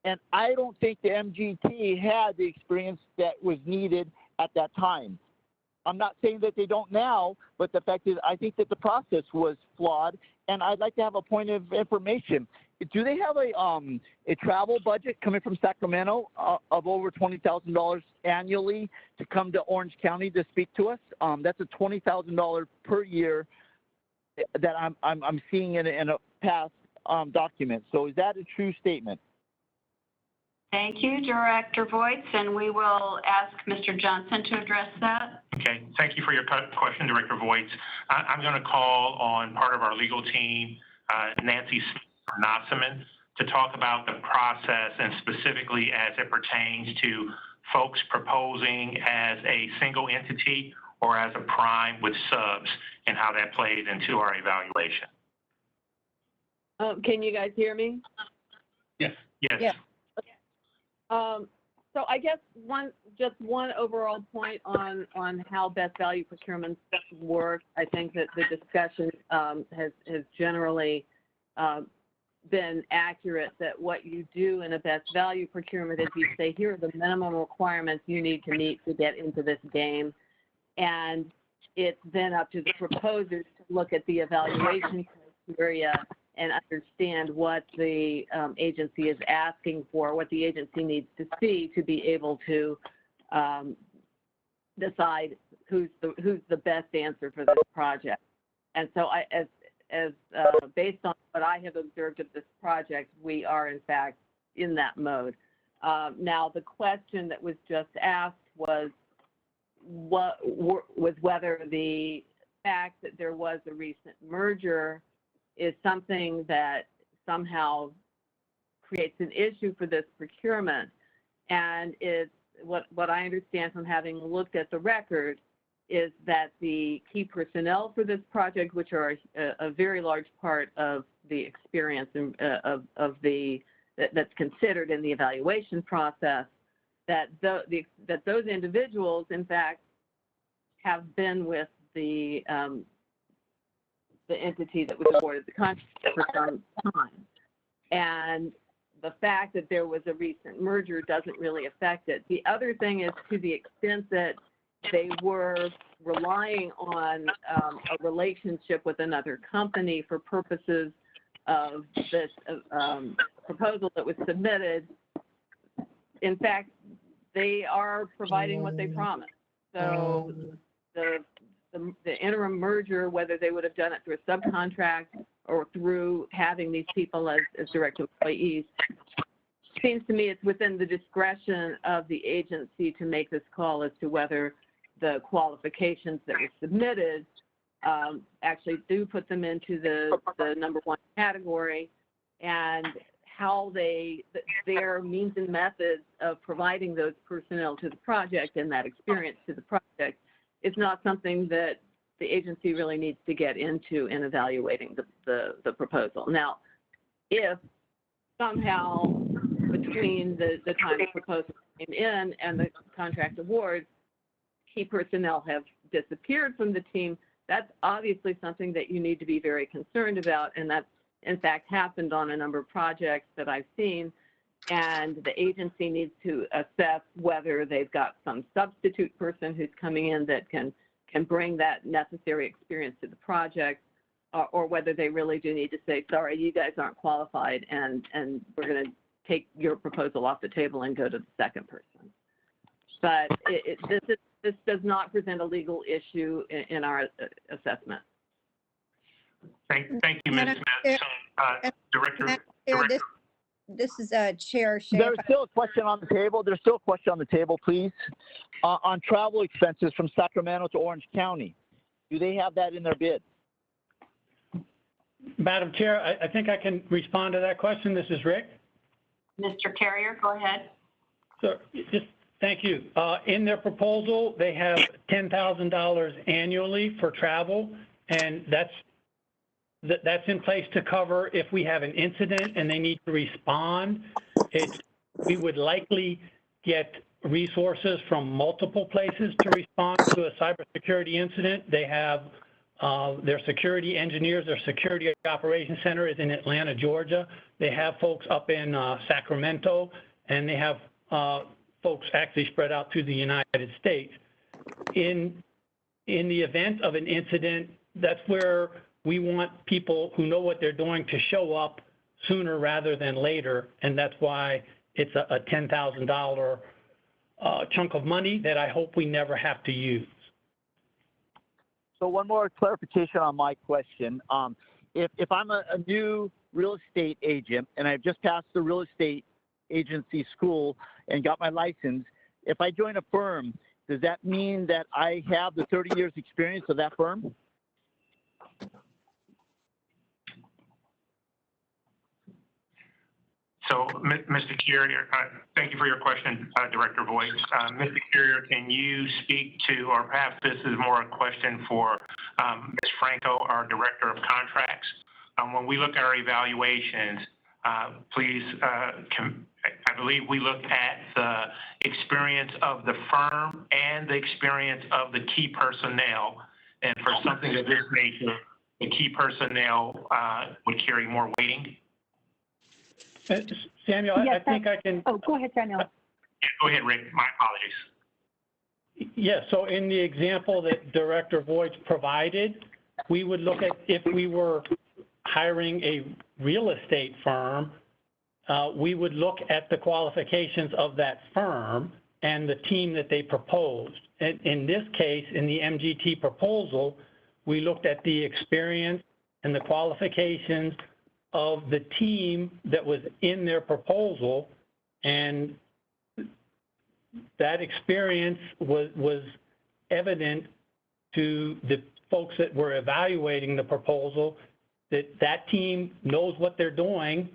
And I don't think the MGT had the experience that was needed at that time. I'm not saying that they don't now, but the fact is I think that the process was flawed, and I'd like to have a point of information. Do they have a travel budget coming from Sacramento of over $20,000 annually to come to Orange County to speak to us? That's a $20,000 per year that I'm seeing in a past document. So is that a true statement? Thank you, Director Voigt, and we will ask Mr. Johnson to address that. Okay, thank you for your question, Director Voigt. I'm going to call on part of our legal team, Nancy Nossaman, to talk about the process and specifically as it pertains to folks proposing as a single entity or as a prime with subs and how that plays into our evaluation. Can you guys hear me? Yes. Yes. Yeah. So I guess just one overall point on how best value procurements work. I think that the discussion has generally been accurate, that what you do in a best value procurement is you say, here are the minimum requirements you need to meet to get into this game. And it's then up to the proposers to look at the evaluation criteria and understand what the agency is asking for, what the agency needs to see to be able to decide who's the best answer for this project. And so based on what I have observed of this project, we are in fact in that mode. Now, the question that was just asked was whether the fact that there was a recent merger is something that somehow creates an issue for this procurement. And it's what I understand from having looked at the record is that the key personnel for this project, which are a very large part of the experience that's considered in the evaluation process, that those individuals, in fact, have been with the entity that was awarded the contract for some time. And the fact that there was a recent merger doesn't really affect it. The other thing is, to the extent that they were relying on a relationship with another company for purposes of this proposal that was submitted, in fact, they are providing what they promised. So the interim merger, whether they would have done it through a subcontract or through having these people as direct employees, seems to me it's within the discretion of the agency to make this call as to whether the qualifications that were submitted actually do put them into the number one category, and how their means and methods of providing those personnel to the project and that experience to the project is not something that the agency really needs to get into in evaluating the proposal. Now, if somehow between the time the proposal came in and the contract award, key personnel have disappeared from the team, that's obviously something that you need to be very concerned about, and that's in fact happened on a number of projects that I've seen, and the agency needs to assess whether they've got some substitute person who's coming in that can bring that necessary experience to the project, or whether they really do need to say, sorry, you guys aren't qualified, and we're going to take your proposal off the table and go to the second person. But this does not present a legal issue in our assessment. Thank you, Ms. Smith. Director. This is Chair Shea. There's still a question on the table. There's still a question on the table, please. On travel expenses from Sacramento to Orange County, do they have that in their bid? Madam Chair, I think I can respond to that question. This is Rick. Mr. Carrier, go ahead. So, thank you. In their proposal, they have $10,000 annually for travel, and that's in place to cover if we have an incident and they need to respond. We would likely get resources from multiple places to respond to a cybersecurity incident. They have their security engineers, their security operations center is in Atlanta, Georgia. They have folks up in Sacramento, and they have folks actually spread out through the United States. In the event of an incident, that's where we want people who know what they're doing to show up sooner rather than later, and that's why it's a $10,000 chunk of money that I hope we never have to use. So one more clarification on my question. If I'm a new real estate agent and I've just passed the real estate agency school and got my license, if I join a firm, does that mean that I have the 30 years experience of that firm? So, Mr. Carrier, thank you for your question, Director Voigt. Mr. Carrier, can you speak to, or perhaps this is more a question for Ms. Franco, our Director of Contracts. When we look at our evaluations, please, I believe we look at the experience of the firm and the experience of the key personnel. And for something of this nature, the key personnel would carry more weighting. Samuel, yes, I think I can. Oh, go ahead, Samuel. Yeah, go ahead, Rick. My apologies. Yes, so in the example that Director Voigt provided, we would look at if we were hiring a real estate firm, we would look at the qualifications of that firm and the team that they proposed. And in this case, in the MGT proposal, we looked at the experience and the qualifications of the team that was in their proposal, and that experience was evident to the folks that were evaluating the proposal, that team knows what they're doing,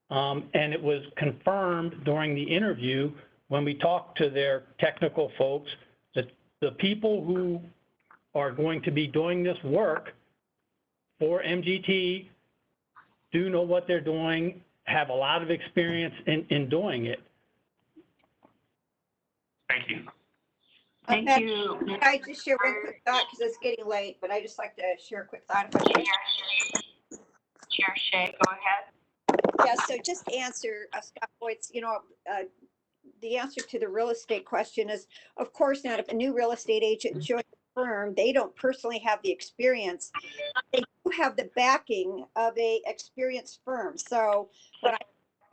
and it was confirmed during the interview when we talked to their technical folks that the people who are going to be doing this work for MGT do know what they're doing, have a lot of experience in doing it. Thank you. Thank you. Can I just share one quick thought because it's getting late, but I just like to share a quick thought about it. Chair Shea, go ahead. Yeah, so just to answer Scott Voigt's, the answer to the real estate question is, of course not. If a new real estate agent joins a firm, they don't personally have the experience. They do have the backing of a experienced firm. So when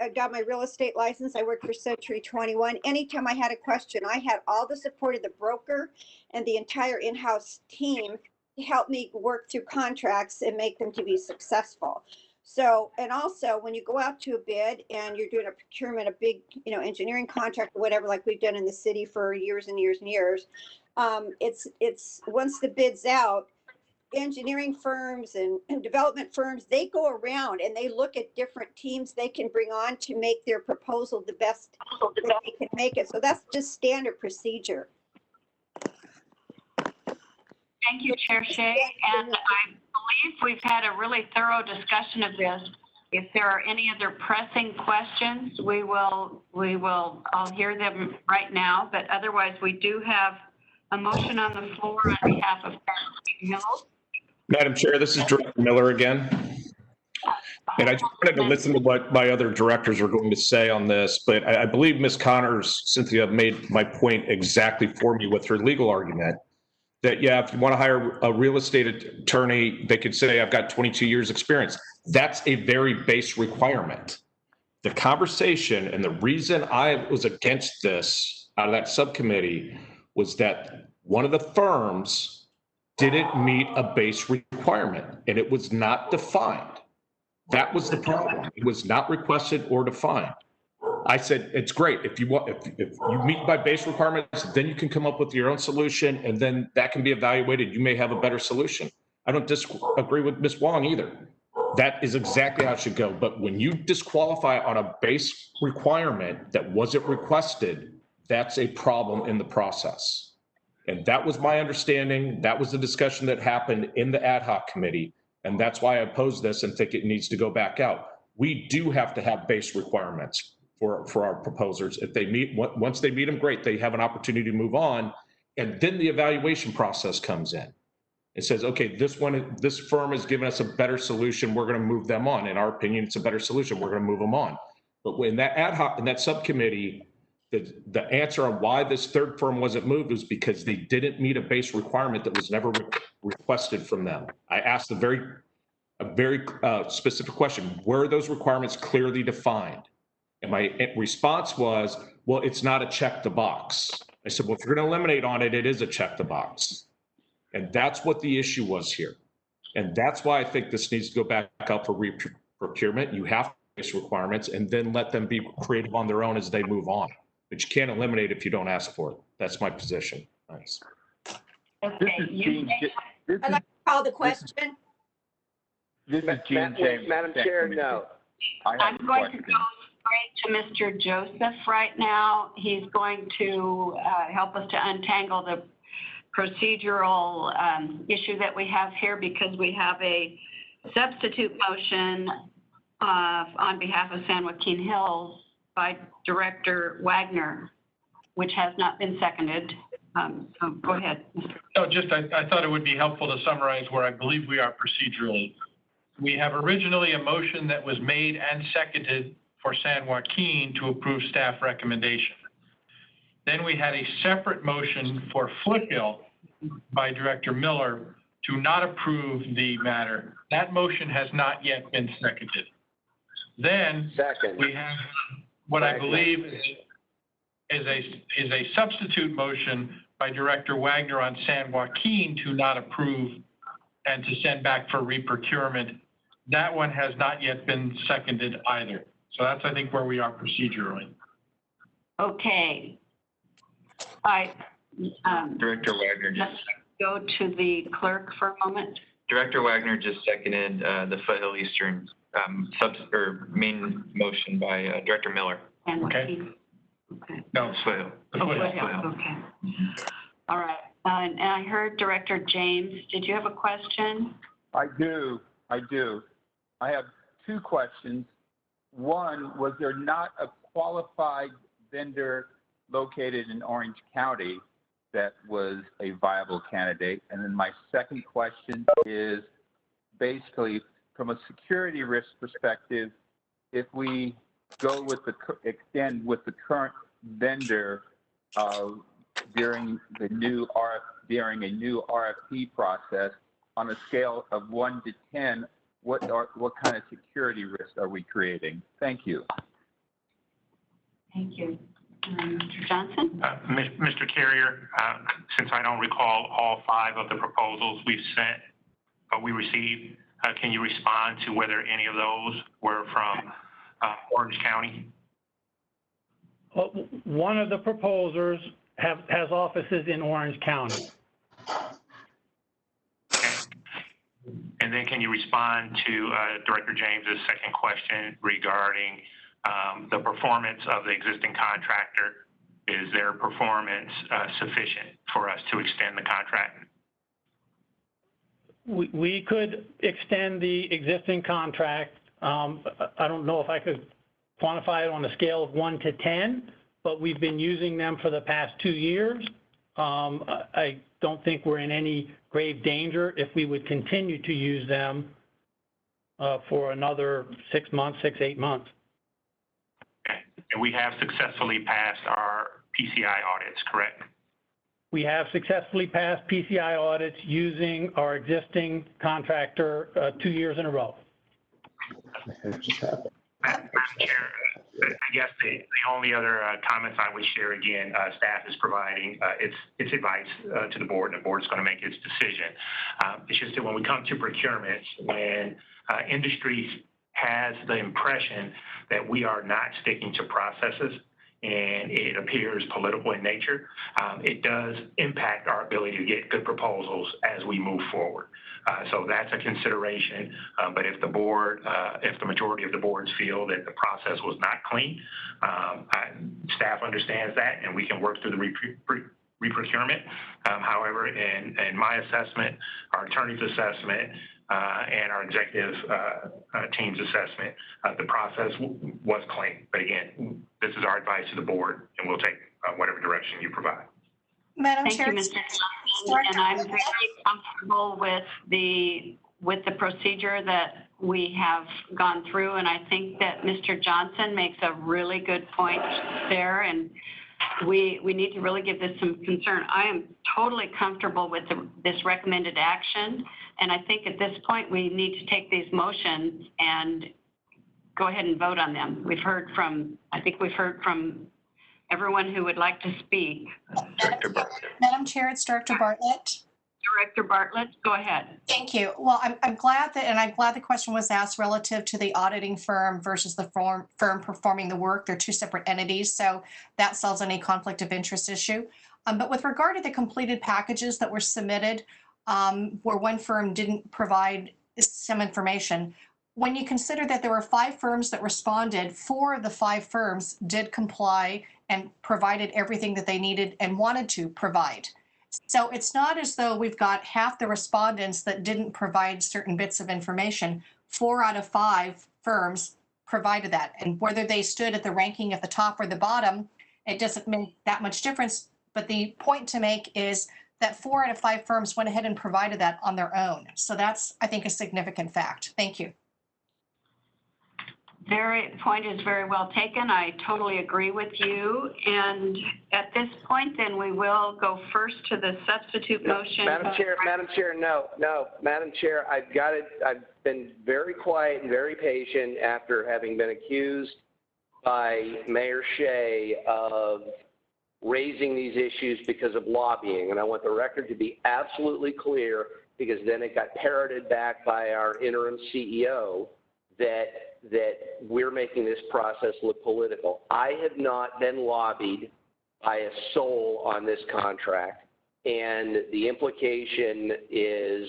I got my real estate license, I worked for Century 21. Anytime I had a question, I had all the support of the broker and the entire in-house team to help me work through contracts and make them to be successful. So, and also when you go out to a bid and you're doing a procurement, a big, engineering contract or whatever, like we've done in the city for years and years and years, it's once the bid's out, engineering firms and development firms, they go around and they look at different teams they can bring on to make their proposal the best that they can make it. So that's just standard procedure. Thank you, Chair Shea. And I believe we've had a really thorough discussion of this. If there are any other pressing questions, I'll hear them right now, but otherwise we do have a motion on the floor on behalf of Hills. Madam Chair, this is Director Miller again. And I just wanted to listen to what my other directors are going to say on this, but I believe Ms. Connors, Cynthia, made my point exactly for me with her legal argument. That, yeah, if you want to hire a real estate attorney, they could say, I've got 22 years experience. That's a very base requirement. The conversation and the reason I was against this out of that subcommittee was that one of the firms didn't meet a base requirement and it was not defined. That was the problem. It was not requested or defined. I said, it's great. If you want, if you meet by base requirements, then you can come up with your own solution and then that can be evaluated. You may have a better solution. I don't disagree with Ms. Wong either. That is exactly how it should go. But when you disqualify on a base requirement that wasn't requested, that's a problem in the process. And that was my understanding. That was the discussion that happened in the ad hoc committee. And that's why I oppose this and think it needs to go back out. We do have to have base requirements for our proposers. If they meet, once they meet them, great, they have an opportunity to move on. And then the evaluation process comes in. It says, okay, this firm has given us a better solution. We're going to move them on. In our opinion, it's a better solution. We're going to move them on. But when that ad hoc, in that subcommittee, the answer on why this third firm wasn't moved was because they didn't meet a base requirement that was never requested from them. I asked a very specific question. Were those requirements clearly defined? And my response was, well, it's not a check the box. I said, well, if you're going to eliminate on it, it is a check the box. And that's what the issue was here. And that's why I think this needs to go back out for procurement. You have base requirements and then let them be creative on their own as they move on. But you can't eliminate if you don't ask for it. That's my position. Thanks. This is Gene. I'd like to call the question. This is Gene James. Madam Chair, no. I'm going to go straight to Mr. Joseph right now. He's going to help us to untangle the procedural issue that we have here because we have a substitute motion on behalf of San Joaquin Hills by Director Wagner, which has not been seconded. So go ahead. No, I thought it would be helpful to summarize where I believe we are procedurally. We have originally a motion that was made and seconded for San Joaquin to approve staff recommendation. Then we had a separate motion for Foothill by Director Miller to not approve the matter. That motion has not yet been seconded. Then we have what I believe is a substitute motion by Director Wagner on San Joaquin to not approve and to send back for reprocurement. That one has not yet been seconded either. So that's, I think, where we are procedurally. Okay. Director Wagner Let's go to the clerk for a moment. Director Wagner just seconded the Foothill Eastern main motion by Director Miller. And okay. Okay. No, Foothill. Foothill. Okay. All right. And I heard Director James. Did you have a question? I do. I have two questions. One, was there not a qualified vendor located in Orange County that was a viable candidate? And then my second question is basically from a security risk perspective, if we go with extend with the current vendor during a new RFP process on a scale of 1 to 10, what kind of security risk are we creating? Thank you. Thank you. Mr. Johnson? Mr. Carrier, since I don't recall all 5 of the proposals we've sent, we received, can you respond to whether any of those were from Orange County? Well, one of the proposers has offices in Orange County. And then can you respond to Director James's second question regarding the performance of the existing contractor? Is their performance sufficient for us to extend the contract? We could extend the existing contract. I don't know if I could quantify it on a scale of 1 to 10, but we've been using them for the past 2 years. I don't think we're in any grave danger if we would continue to use them for another 6 months, 8 months. Okay. And we have successfully passed our PCI audits, correct? We have successfully passed PCI audits using our existing contractor 2 years in a row. Madam Chair, I guess the only other comments I would share, again, staff is providing its advice to the board, and the board's going to make its decision. It's just that when we come to procurements, when industry has the impression that we are not sticking to processes and it appears political in nature, it does impact our ability to get good proposals as we move forward. So that's a consideration. But if the board, if the majority of the boards feel that the process was not clean, staff understands that, and we can work through the reprocurement. However, in my assessment, our attorney's assessment, and our executive team's assessment, the process was clean. But again, this is our advice to the board, and we'll take whatever direction you provide. Madam Chair, thank you, Mr. Johnson, and I'm very comfortable with the procedure that we have gone through, and I think that Mr. Johnson makes a really good point there, and we need to really give this some concern. I am totally comfortable with this recommended action, and I think at this point we need to take these motions and go ahead and vote on them. I think we've heard from everyone who would like to speak. Madam Chair, it's Director Bartlett. Director Bartlett, go ahead. Thank you. Well, I'm glad the question was asked relative to the auditing firm versus the firm performing the work. They're two separate entities, so that solves any conflict of interest issue. But with regard to the completed packages that were submitted, where one firm didn't provide some information, when you consider that there were 5 firms that responded, 4 of the 5 firms did comply and provided everything that they needed and wanted to provide. So it's not as though we've got half the respondents that didn't provide certain bits of information. 4 out of 5 firms provided that. And whether they stood at the ranking at the top or the bottom, it doesn't make that much difference. But the point to make is that 4 out of 5 firms went ahead and provided that on their own. So that's, I think, a significant fact. Thank you. Point is very well taken. I totally agree with you. And at this point, then we will go first to the substitute motion. Madam Chair, no. Madam Chair, I've been very quiet and very patient after having been accused by Mayor Shea of raising these issues because of lobbying. And I want the record to be absolutely clear, because then it got parroted back by our interim CEO that we're making this process look political. I have not been lobbied by a soul on this contract, and the implication is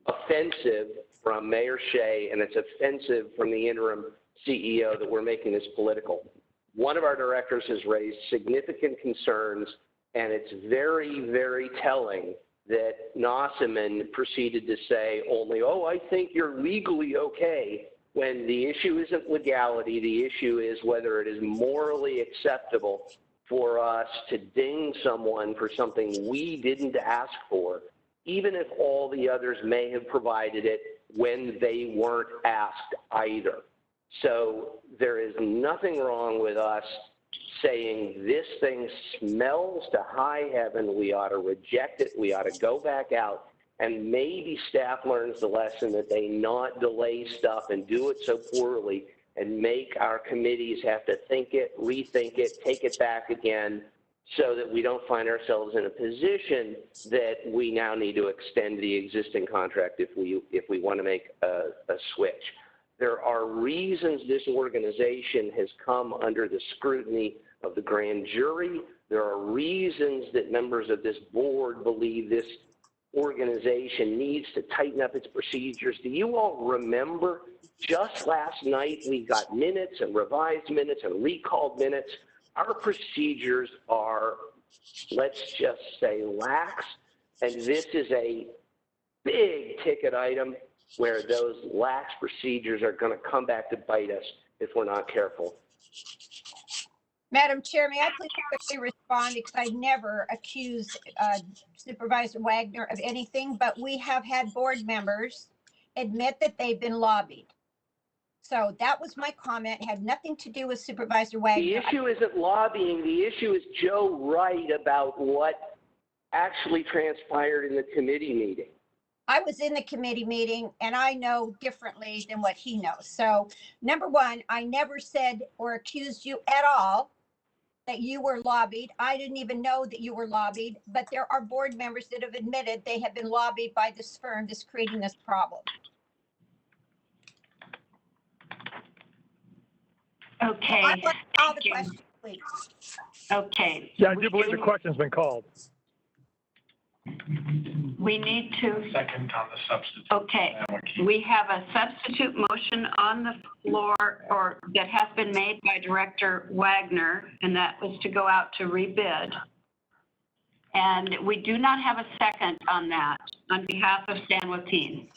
offensive from Mayor Shea, and it's offensive from the interim CEO that we're making this political. One of our directors has raised significant concerns, and it's very, very telling that Nossaman proceeded to say only, oh, I think you're legally okay, when the issue isn't legality. The issue is whether it is morally acceptable for us to ding someone for something we didn't ask for, even if all the others may have provided it when they weren't asked either. So there is nothing wrong with us saying this thing smells to high heaven, we ought to reject it, we ought to go back out, and maybe staff learns the lesson that they not delay stuff and do it so poorly and make our committees have to think it, rethink it, take it back again, so that we don't find ourselves in a position that we now need to extend the existing contract if we want to make a switch. There are reasons this organization has come under the scrutiny of the grand jury. There are reasons that members of this board believe this organization needs to tighten up its procedures. Do you all remember just last night we got minutes and revised minutes and recalled minutes? Our procedures are, let's just say, lax, and this is a big ticket item where those lax procedures are going to come back to bite us if we're not careful. Madam Chair, may I please quickly respond, because I never accuse Supervisor Wagner of anything, but we have had board members admit that they've been lobbied. So that was my comment, had nothing to do with Supervisor Wagner. The issue isn't lobbying. The issue is Joe right about what actually transpired in the committee meeting. I was in the committee meeting and I know differently than what he knows. So number one, I never said or accused you at all that you were lobbied. I didn't even know that you were lobbied, but there are board members that have admitted they have been lobbied by this firm that's creating this problem. Okay. I want all the questions, please. Okay. Yeah, I do believe the question's been called. We need to, Second on the substitute. okay, we have a substitute motion on the floor, or that has been made by Director Wagner, and that was to go out to rebid. And we do not have a second on that on behalf of San Joaquin.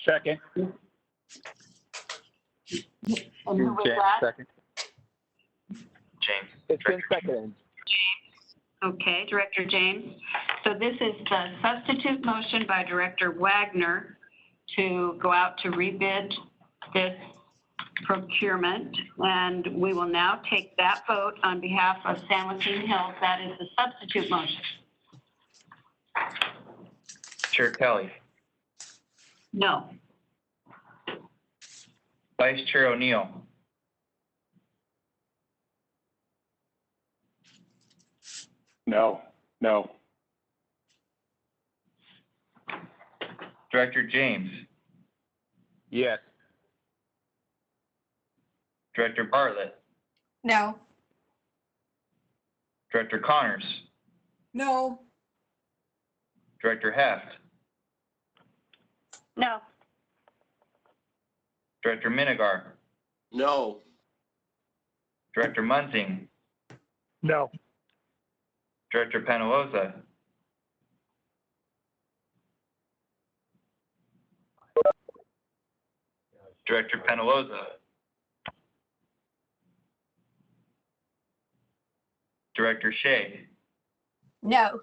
Second. And who was that? Second. James. It's been seconded. Okay, Director James. So this is the substitute motion by Director Wagner to go out to rebid this procurement. And we will now take that vote on behalf of San Joaquin Hills. That is the substitute motion. Chair Kelly. No. Vice Chair O'Neill. No. No. Director James. Yes. Director Bartlett. No. Director Connors. No. Director Heft. No. Director Minigar. No. Director Munzing. No. Director Penaloza. Director Penaloza. Director Shea. No.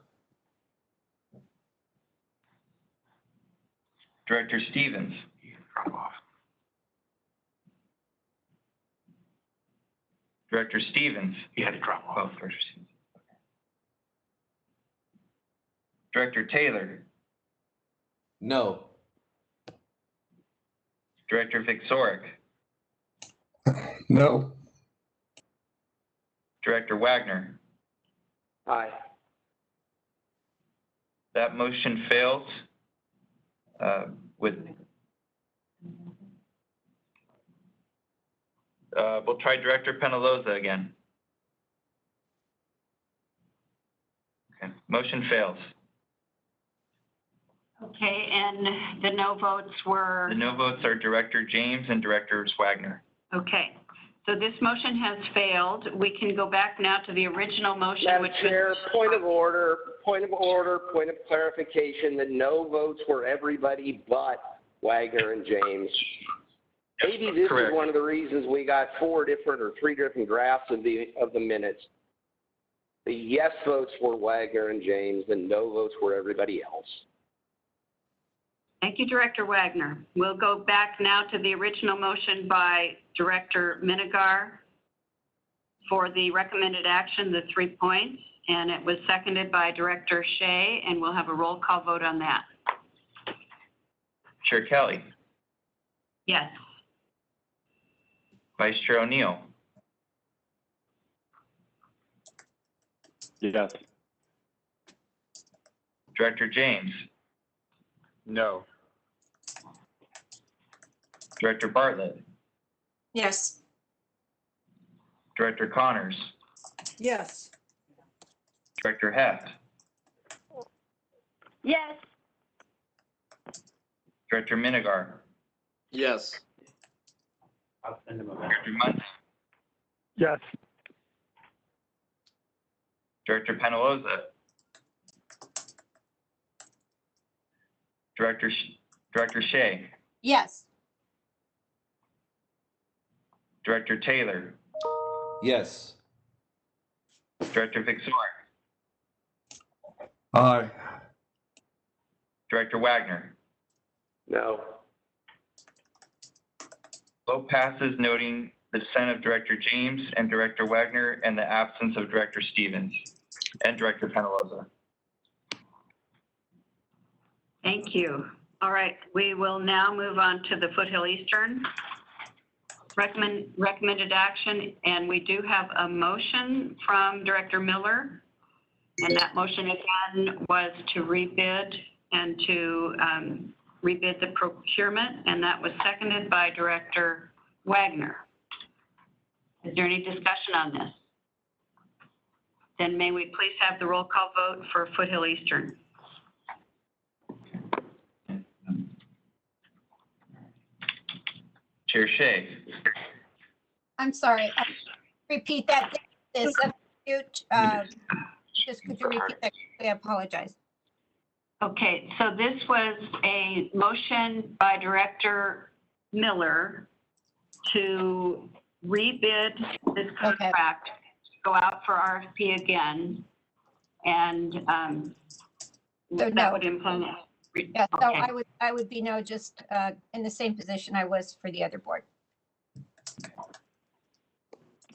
Director Stevens. Director Stevens. You had to drop off. Oh, Director Stevens. Director Taylor. No. Director Vixoric. No. Director Wagner. Aye. That motion fails with, we'll try Director Penaloza again. Okay, motion fails. Okay, and the no votes were? The no votes are Director James and Director Wagner. Okay, so this motion has failed. We can go back now to the original motion, Madam which Chair, was. point of order, point of clarification. The no votes were everybody but Wagner and James. Maybe this Correct. is one of the reasons we got 4 different or 3 different drafts of the minutes. The yes votes were Wagner and James, the no votes were everybody else. Thank you, Director Wagner. We'll go back now to the original motion by Director Minigar for the recommended action, the 3 points, and it was seconded by Director Shea, and we'll have a roll call vote on that. Chair Kelly. Yes. Vice Chair O'Neill. Yes. Director James. No. Director Bartlett. Yes. Director Connors. Yes. Director Heft. Yes. Director Minigar, Yes. Director Munson, Yes. Director Penaloza, Director Shea, Yes. Director Taylor, Yes. Director Vixor, Aye. Director Wagner. No. Vote passes noting the dissent of Director James and Director Wagner and the absence of Director Stevens and Director Penaloza. Thank you. All right, we will now move on to the Foothill Eastern recommended action, and we do have a motion from Director Miller. And that motion again was to rebid and to rebid the procurement, and that was seconded by Director Wagner. Is there any discussion on this? Then may we please have the roll call vote for Foothill Eastern? Chair Shea, I'm sorry, repeat that. This substitute, just could you repeat that? I apologize. Okay, so this was a motion by Director Miller to rebid this contract, go out for RFP again, and So that no. would implement. Yeah, so Okay. I would be no, just in the same position I was for the other board.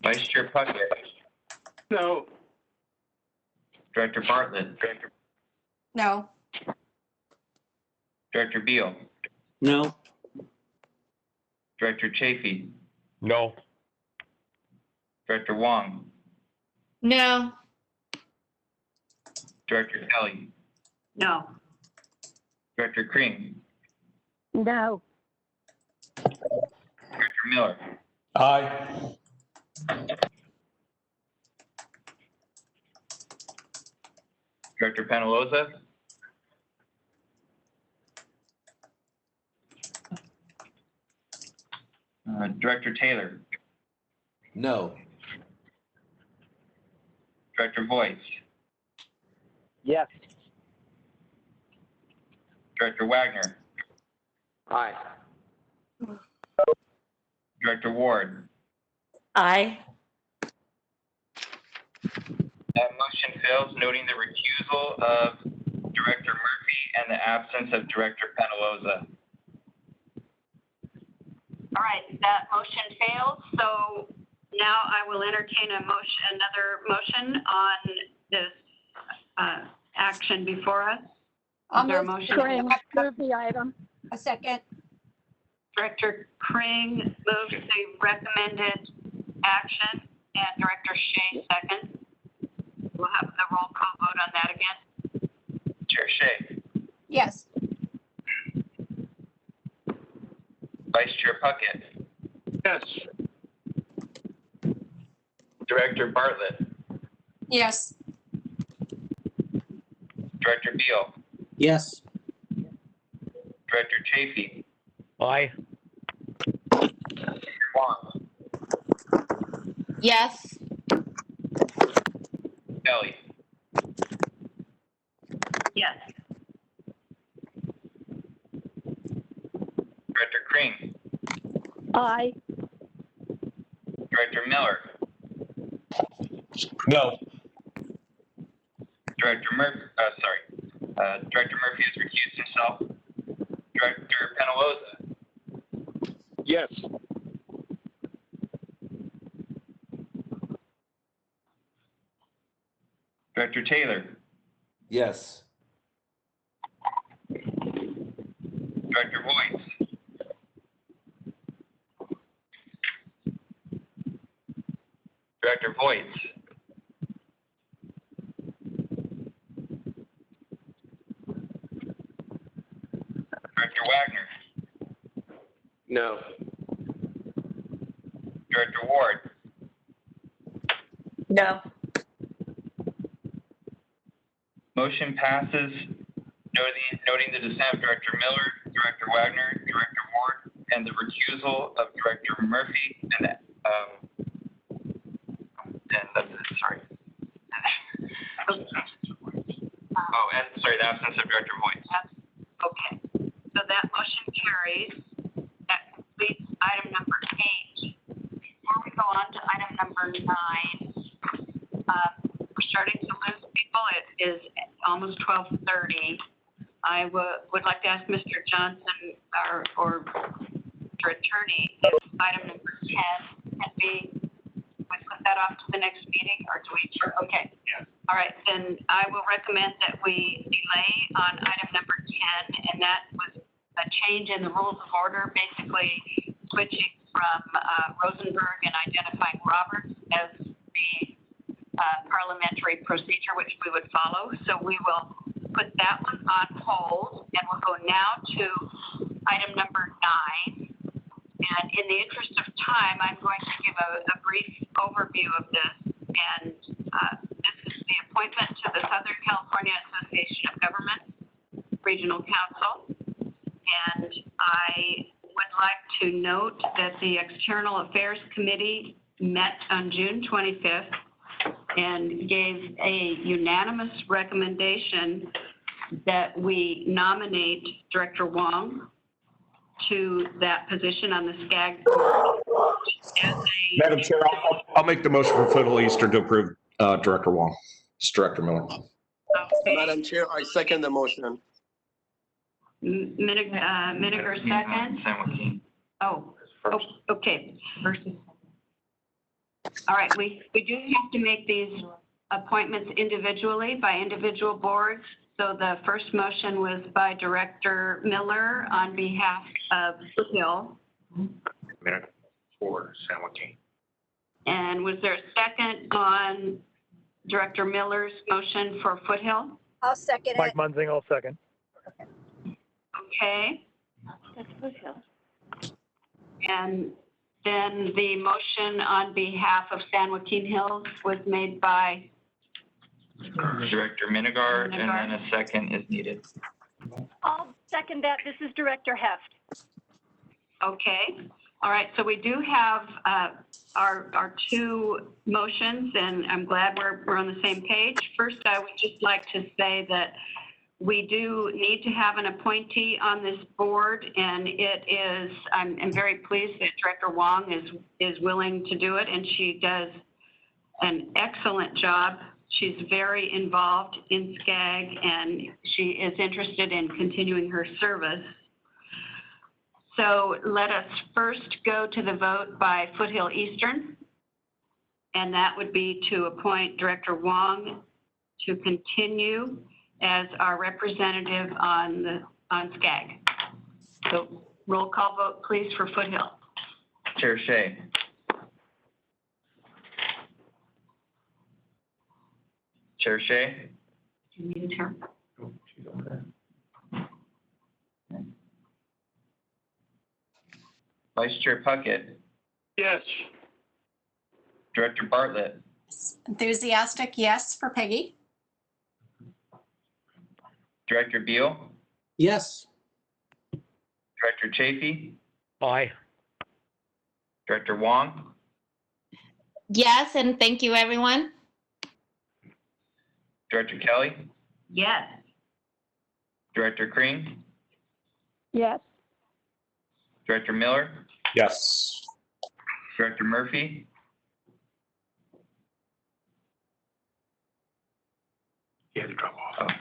Vice Chair Puckett, No. Director Bartlett, No. Director Beal, No. Director Chafee, No. Director Wong, No. Director Kelly, No. Director Kring, No. Director Miller, Aye. Director Penaloza, Director Taylor, No. Director Voight, Yes. Director Wagner, Aye. Director Ward. Aye. That motion fails, noting the recusal of Director Murphy and the absence of Director Penaloza. All right, that motion fails, so now I will entertain another motion on this action before us. Is there a motion? Move the item. A second. Director Kring moves the recommended action, and Director Shea seconds. We'll have the roll call vote on that again. Chair Shea, Yes. Vice Chair Puckett, Yes. Director Bartlett, Yes. Director Beal, Yes. Director Chafee, Aye. Wong, Yes. Kelly, Yes. Director Kring, Aye. Director Miller, No. Director Murphy has recused himself. Director Penaloza, Yes. Director Taylor, Yes. Director Voight, Director Voight, Director Wagner, No. Director Ward, No. motion passes noting the dissent of Director Miller, Director Wagner, Director Ward, and the recusal of Director Murphy, and that's it, sorry. Oh, and sorry, the absence of Director Voigt. Okay, so that motion carries. That completes item number 8. Before we go on to item number 9, we're starting to lose people. It is almost 12:30. I would like to ask Mr. Johnson or your attorney if item number 10 can be, we put that off to the next meeting, or do we? Sure. Okay. Yeah. All right, then I will recommend that we delay on item number 10, and that was a change in the rules of order, basically switching from Rosenberg and identifying Roberts as the parliamentary procedure which we would follow. So we will put that one on hold, and we'll go now to item number 9. And in the interest of time, I'm going to give a brief overview of this. And this is the appointment to the Southern California Association of Governments Regional Council. And I would like to note that the External Affairs Committee met on June 25th and gave a unanimous recommendation that we nominate Director Wong to that position on the SCAG board. Madam Chair, I'll make the motion for Foothill Eastern to approve Director Wong. It's Director Miller. Okay. Madam Chair, I second the motion. Miniger second. San Joaquin. Oh, okay. All right, we do have to make these appointments individually by individual boards. So the first motion was by Director Miller on behalf of Foothill. Minute for San Joaquin. And was there a second on Director Miller's motion for Foothill? I'll second Mike it. Munzing, I'll second. Okay. That's Foothill. And then the motion on behalf of San Joaquin Hills was made by Director Minigar, and then a second is needed. I'll second that. This is Director Heft. Okay. All right, so we do have our two motions, and I'm glad we're on the same page. First, I would just like to say that we do need to have an appointee on this board, and it is, I'm very pleased that Director Wong is willing to do it, and she does an excellent job. She's very involved in SCAG, and she is interested in continuing her service. So let us first go to the vote by Foothill Eastern, and that would be to appoint Director Wong to continue as our representative on SCAG. So roll call vote, please, for Foothill. Chair Shea. Chair Shea. Do you need her? Vice Chair Puckett. Yes. Director Bartlett. Enthusiastic yes for Peggy. Director Beal. Yes. Director Chafee. Aye. Director Wong. Yes, and thank you, everyone. Director Kelly. Yes. Director Crane. Yes. Director Miller. Yes. Director Murphy. He had to drop off.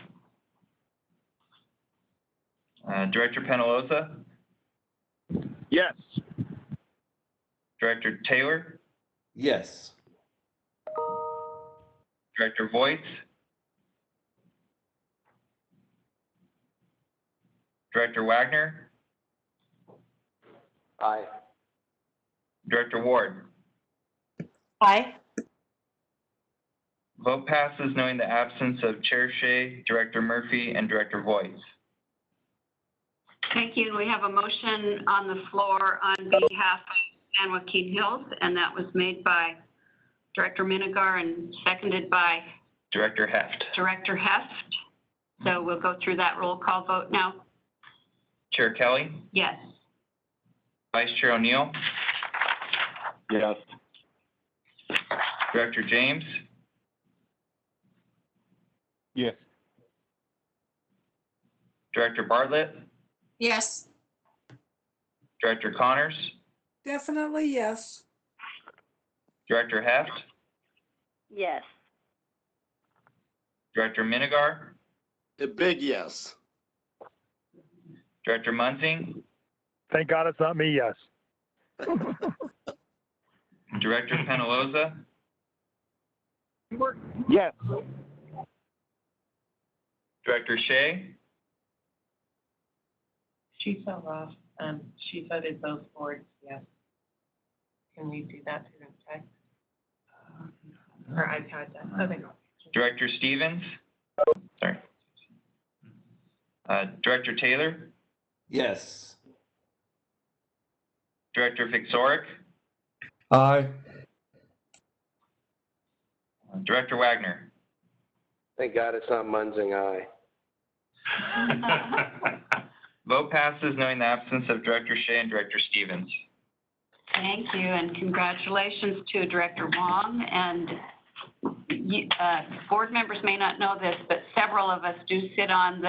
Director Penaloza. Yes. Director Taylor. Yes. Director Voigt. Director Wagner. Aye. Director Ward. Aye. Vote passes knowing the absence of Chair Shea, Director Murphy, and Director Voigt. Thank you. We have a motion on the floor on behalf of San Joaquin Hills, and that was made by Director Minigar and seconded by Director Heft. Director Heft. So we'll go through that roll call vote now. Chair Kelly, Yes. Vice Chair O'Neill, Yes. Director James, Yes. Director Bartlett, Yes. Director Connors, Definitely yes. Director Heft, Yes. Director Minigar, A big yes. Director Munzing, Thank God it's not me, yes. Director Penaloza, Yes. Director Shea, She fell off. She voted both boards, yes. Can we do that through text? Or iPad? Okay. Director Stevens, sorry. Director Taylor, Yes. Director Vixoric, Aye. Director Wagner. Thank God it's not Munzing, aye. Vote passes knowing the absence of Director Shea and Director Stevens. Thank you, and congratulations to Director Wong. And board members may not know this, but several of us do sit on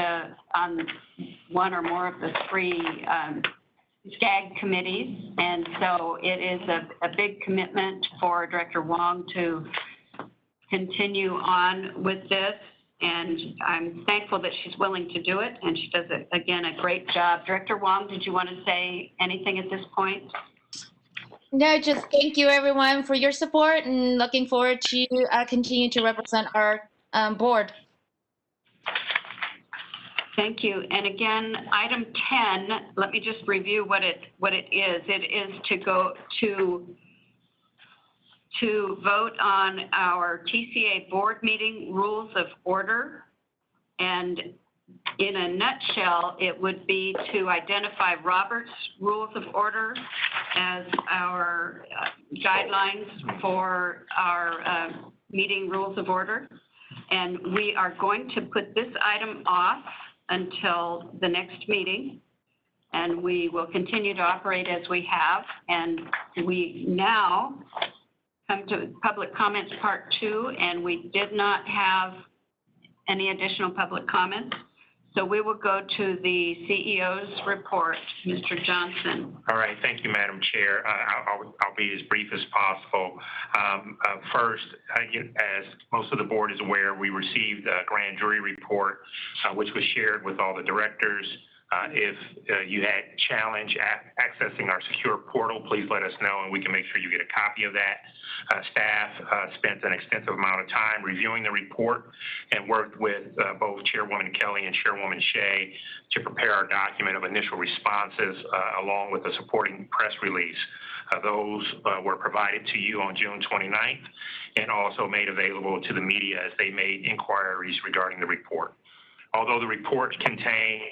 one or more of the three SCAG committees. And so it is a big commitment for Director Wong to continue on with this. And I'm thankful that she's willing to do it, and she does, again, a great job. Director Wong, did you want to say anything at this point? No, just thank you everyone for your support and looking forward to continue to represent our board. Thank you. And again, item 10, let me just review what it is. It is to go to vote on our TCA board meeting rules of order. And in a nutshell, it would be to identify Robert's Rules of Order as our guidelines for our meeting rules of order. And we are going to put this item off until the next meeting. And we will continue to operate as we have. And we now come to public comments part 2, and we did not have any additional public comments. So we will go to the CEO's report. Mr. Johnson. All right, thank you, Madam Chair. I'll be as brief as possible. First, as most of the board is aware, we received a grand jury report, which was shared with all the directors. If you had challenge accessing our secure portal, please let us know and we can make sure you get a copy of that. Staff spent an extensive amount of time reviewing the report and worked with both Chairwoman Kelly and Chairwoman Shea to prepare our document of initial responses along with a supporting press release. Those were provided to you on June 29th and also made available to the media as they made inquiries regarding the report. Although the report contains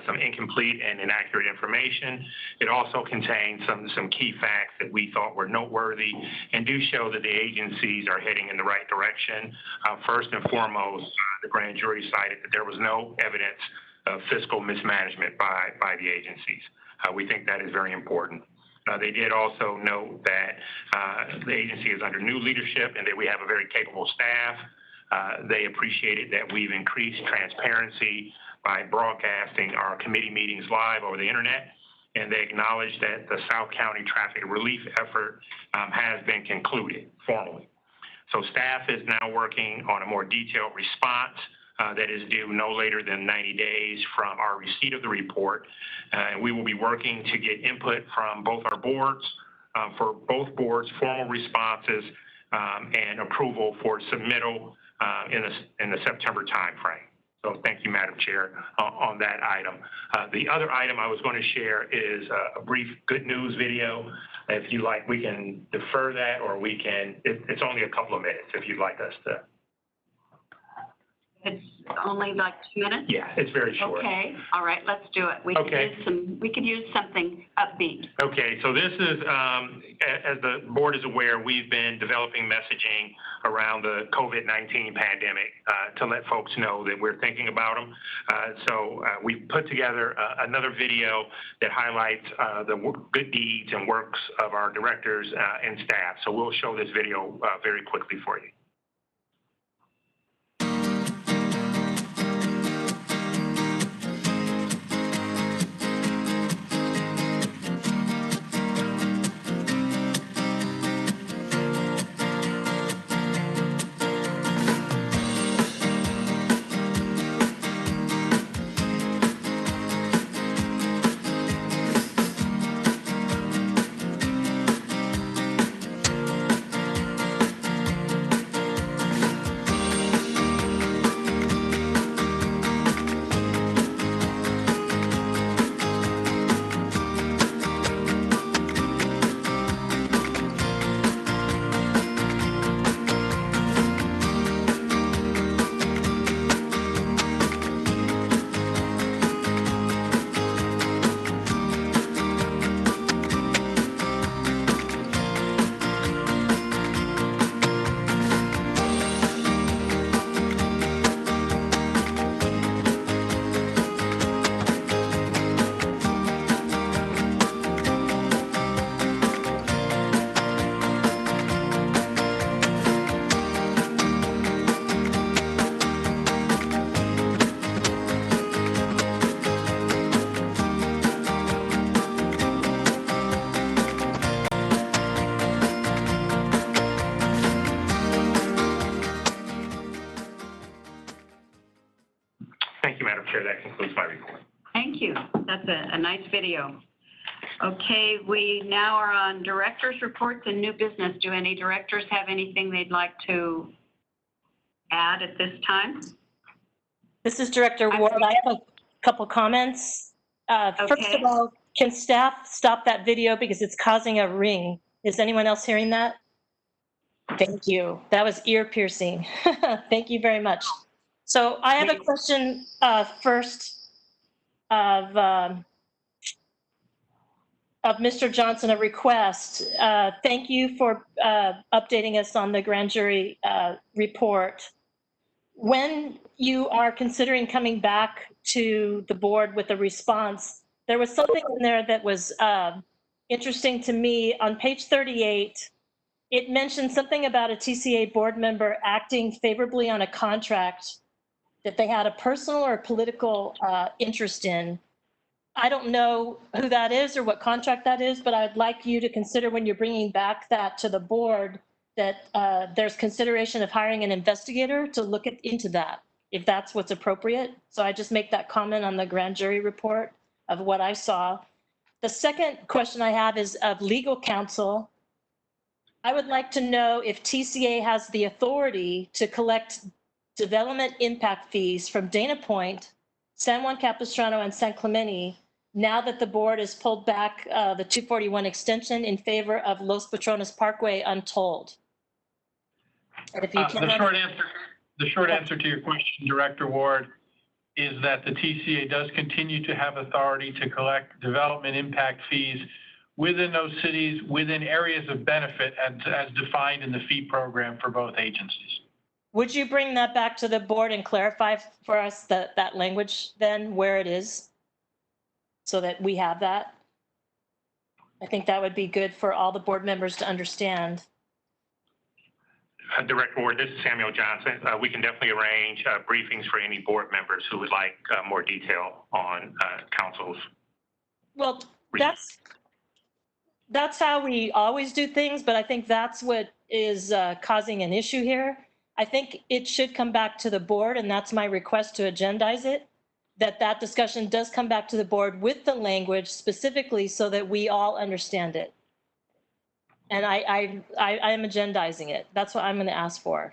some incomplete and inaccurate information, it also contains some key facts that we thought were noteworthy and do show that the agencies are heading in the right direction. First and foremost, the grand jury cited that there was no evidence of fiscal mismanagement by the agencies. We think that is very important. They did also note that the agency is under new leadership and that we have a very capable staff. They appreciated that we've increased transparency by broadcasting our committee meetings live over the internet, and they acknowledge that the South County traffic relief effort has been concluded formally. So staff is now working on a more detailed response that is due no later than 90 days from our receipt of the report. And we will be working to get input from both our boards, for both boards, formal responses and approval for submittal in the September timeframe. So thank you, Madam Chair, on that item. The other item I was going to share is a brief good news video. If you like, we can defer that, or we can, it's only a couple of minutes if you'd like us to. It's only like 2 minutes? Yeah, it's very short. Okay, all right, let's do it. Okay. We could use something upbeat. Okay, so this is, as the board is aware, we've been developing messaging around the COVID-19 pandemic to let folks know that we're thinking about them. So we put together another video that highlights the good deeds and works of our directors and staff. So we'll show this video very quickly for you. Thank you, Madam Chair. That concludes my report. Thank you. That's a nice video. Okay, we now are on directors' reports and new business. Do any directors have anything they'd like to add at this time? This is Director Ward. I have a couple comments. First Okay. of all, can staff stop that video because it's causing a ring? Is anyone else hearing that? Thank you. That was ear piercing. Thank you very much. So I have a question first of Mr. Johnson, a request. Thank you for updating us on the grand jury report. When you are considering coming back to the board with a response, there was something in there that was interesting to me. On page 38, it mentioned something about a TCA board member acting favorably on a contract that they had a personal or political interest in. I don't know who that is or what contract that is, but I'd like you to consider when you're bringing back that to the board that there's consideration of hiring an investigator to look into that, if that's what's appropriate. So I just make that comment on the grand jury report of what I saw. The second question I have is of legal counsel. I would like to know if TCA has the authority to collect development impact fees from Dana Point, San Juan Capistrano, and San Clemente, now that the board has pulled back the 241 extension in favor of Los Patrones Parkway untold. And if you can, the short answer to your question, Director Ward, is that the TCA does continue to have authority to collect development impact fees within those cities, within areas of benefit as defined in the fee program for both agencies. Would you bring that back to the board and clarify for us that language then, where it is, so that we have that? I think that would be good for all the board members to understand. Director Ward, this is Samuel Johnson. We can definitely arrange briefings for any board members who would like more detail on council's. Well, that's how we always do things, but I think that's what is causing an issue here. I think it should come back to the board, and that's my request to agendize it, that discussion does come back to the board with the language specifically so that we all understand it. And I am agendizing it. That's what I'm going to ask for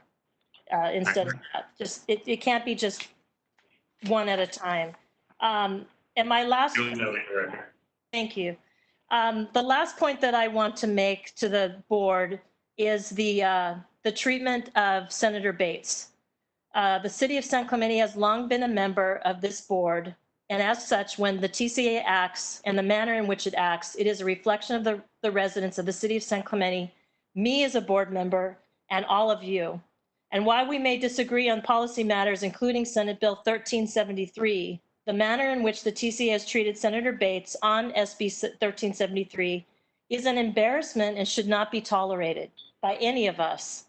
instead of that. Just it can't be just one at a time. And my last. Thank you. The last point that I want to make to the board is the treatment of Senator Bates. The city of San Clemente has long been a member of this board, and as such, when the TCA acts and the manner in which it acts, it is a reflection of the residents of the city of San Clemente, me as a board member, and all of you. And while we may disagree on policy matters, including Senate Bill 1373, the manner in which the TCA has treated Senator Bates on SB 1373 is an embarrassment and should not be tolerated by any of us.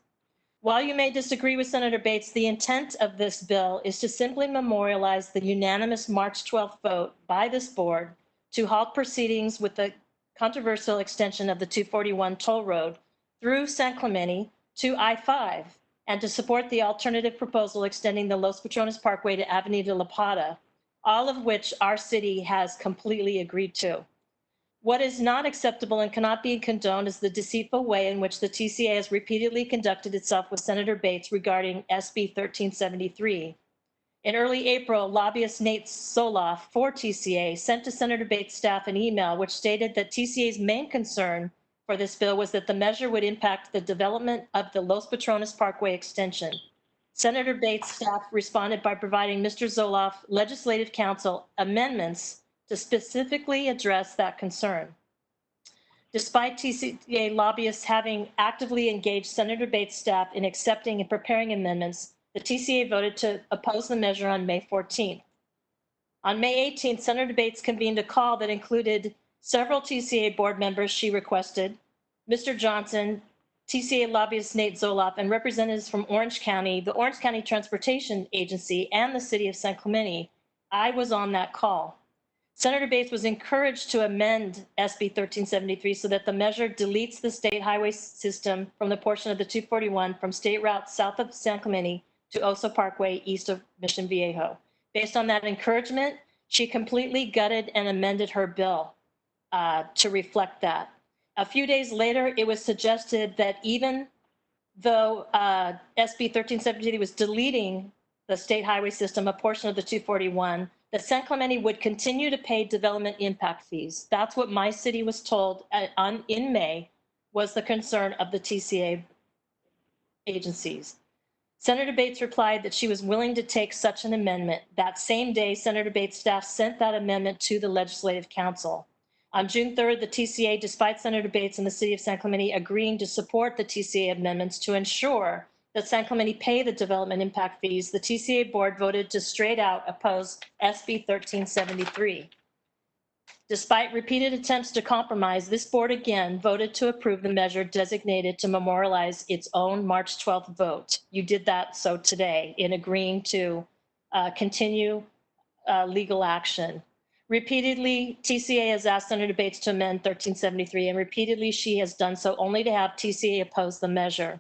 While you may disagree with Senator Bates, the intent of this bill is to simply memorialize the unanimous March 12th vote by this board to halt proceedings with the controversial extension of the 241 toll road through San Clemente to I-5, and to support the alternative proposal extending the Los Patrones Parkway to Avenida La Plata, all of which our city has completely agreed to. What is not acceptable and cannot be condoned is the deceitful way in which the TCA has repeatedly conducted itself with Senator Bates regarding SB 1373. In early April, lobbyist Nate Zoloff for TCA sent to Senator Bates' staff an email which stated that TCA's main concern for this bill was that the measure would impact the development of the Los Patrones Parkway extension. Senator Bates' staff responded by providing Mr. Zoloff legislative counsel amendments to specifically address that concern. Despite TCA lobbyists having actively engaged Senator Bates' staff in accepting and preparing amendments, the TCA voted to oppose the measure on May 14th. On May 18th, Senator Bates convened a call that included several TCA board members she requested, Mr. Johnson, TCA lobbyist Nate Zoloff, and representatives from Orange County, the Orange County Transportation Agency, and the city of San Clemente. I was on that call. Senator Bates was encouraged to amend SB 1373 so that the measure deletes the state highway system from the portion of the 241 from state route south of San Clemente to Oso Parkway east of Mission Viejo. Based on that encouragement, she completely gutted and amended her bill to reflect that. A few days later, it was suggested that even though SB 1373 was deleting the state highway system, a portion of the 241, that San Clemente would continue to pay development impact fees. That's what my city was told in May was the concern of the TCA agencies. Senator Bates replied that she was willing to take such an amendment. That same day, Senator Bates' staff sent that amendment to the Legislative Council. On June 3rd, the TCA, despite Senator Bates and the city of San Clemente agreeing to support the TCA amendments to ensure that San Clemente pay the development impact fees, the TCA board voted to straight out oppose SB 1373. Despite repeated attempts to compromise, this board again voted to approve the measure designated to memorialize its own March 12th vote. You did that so today in agreeing to continue legal action. Repeatedly, TCA has asked Senator Bates to amend 1373, and repeatedly she has done so only to have TCA oppose the measure.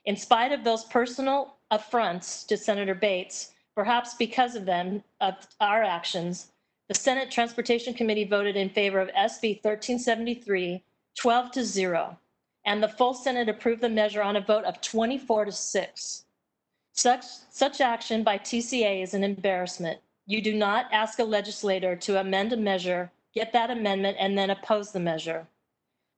In spite of those personal affronts to Senator Bates, perhaps because of them, of our actions, the Senate Transportation Committee voted in favor of SB 1373, 12-0, and the full Senate approved the measure on a vote of 24-6. Such action by TCA is an embarrassment. You do not ask a legislator to amend a measure, get that amendment, and then oppose the measure.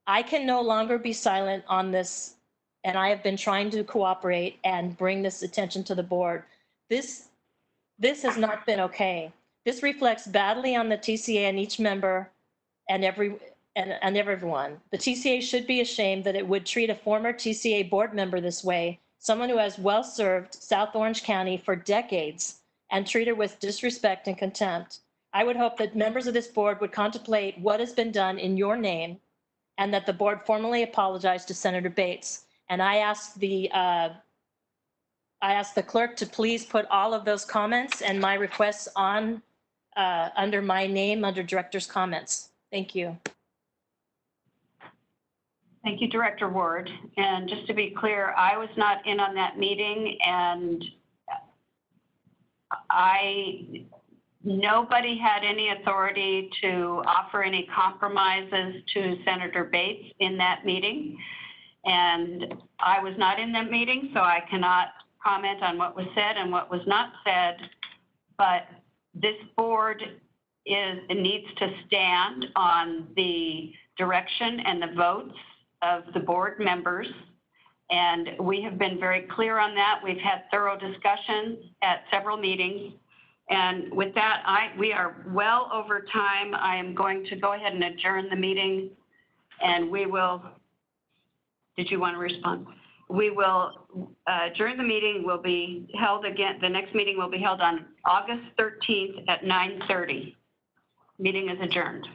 I can no longer be silent on this, and I have been trying to cooperate and bring this attention to the board. This has not been okay. This reflects badly on the TCA and each member and everyone. The TCA should be ashamed that it would treat a former TCA board member this way, someone who has well served South Orange County for decades, and treat her with disrespect and contempt. I would hope that members of this board would contemplate what has been done in your name and that the board formally apologize to Senator Bates. And I ask the clerk to please put all of those comments and my requests on under my name, under director's comments. Thank you. Thank you, Director Ward. And just to be clear, I was not in on that meeting, and nobody had any authority to offer any compromises to Senator Bates in that meeting. And I was not in that meeting, so I cannot comment on what was said and what was not said. But this board needs to stand on the direction and the votes of the board members And we have been very clear on that. We've had thorough discussion at several meetings. And with that, we are well over time. I am going to go ahead and adjourn the meeting, and we will, did you want to respond? We will, during the meeting will be held again, the next meeting will be held on August 13th at 9:30. Meeting is adjourned.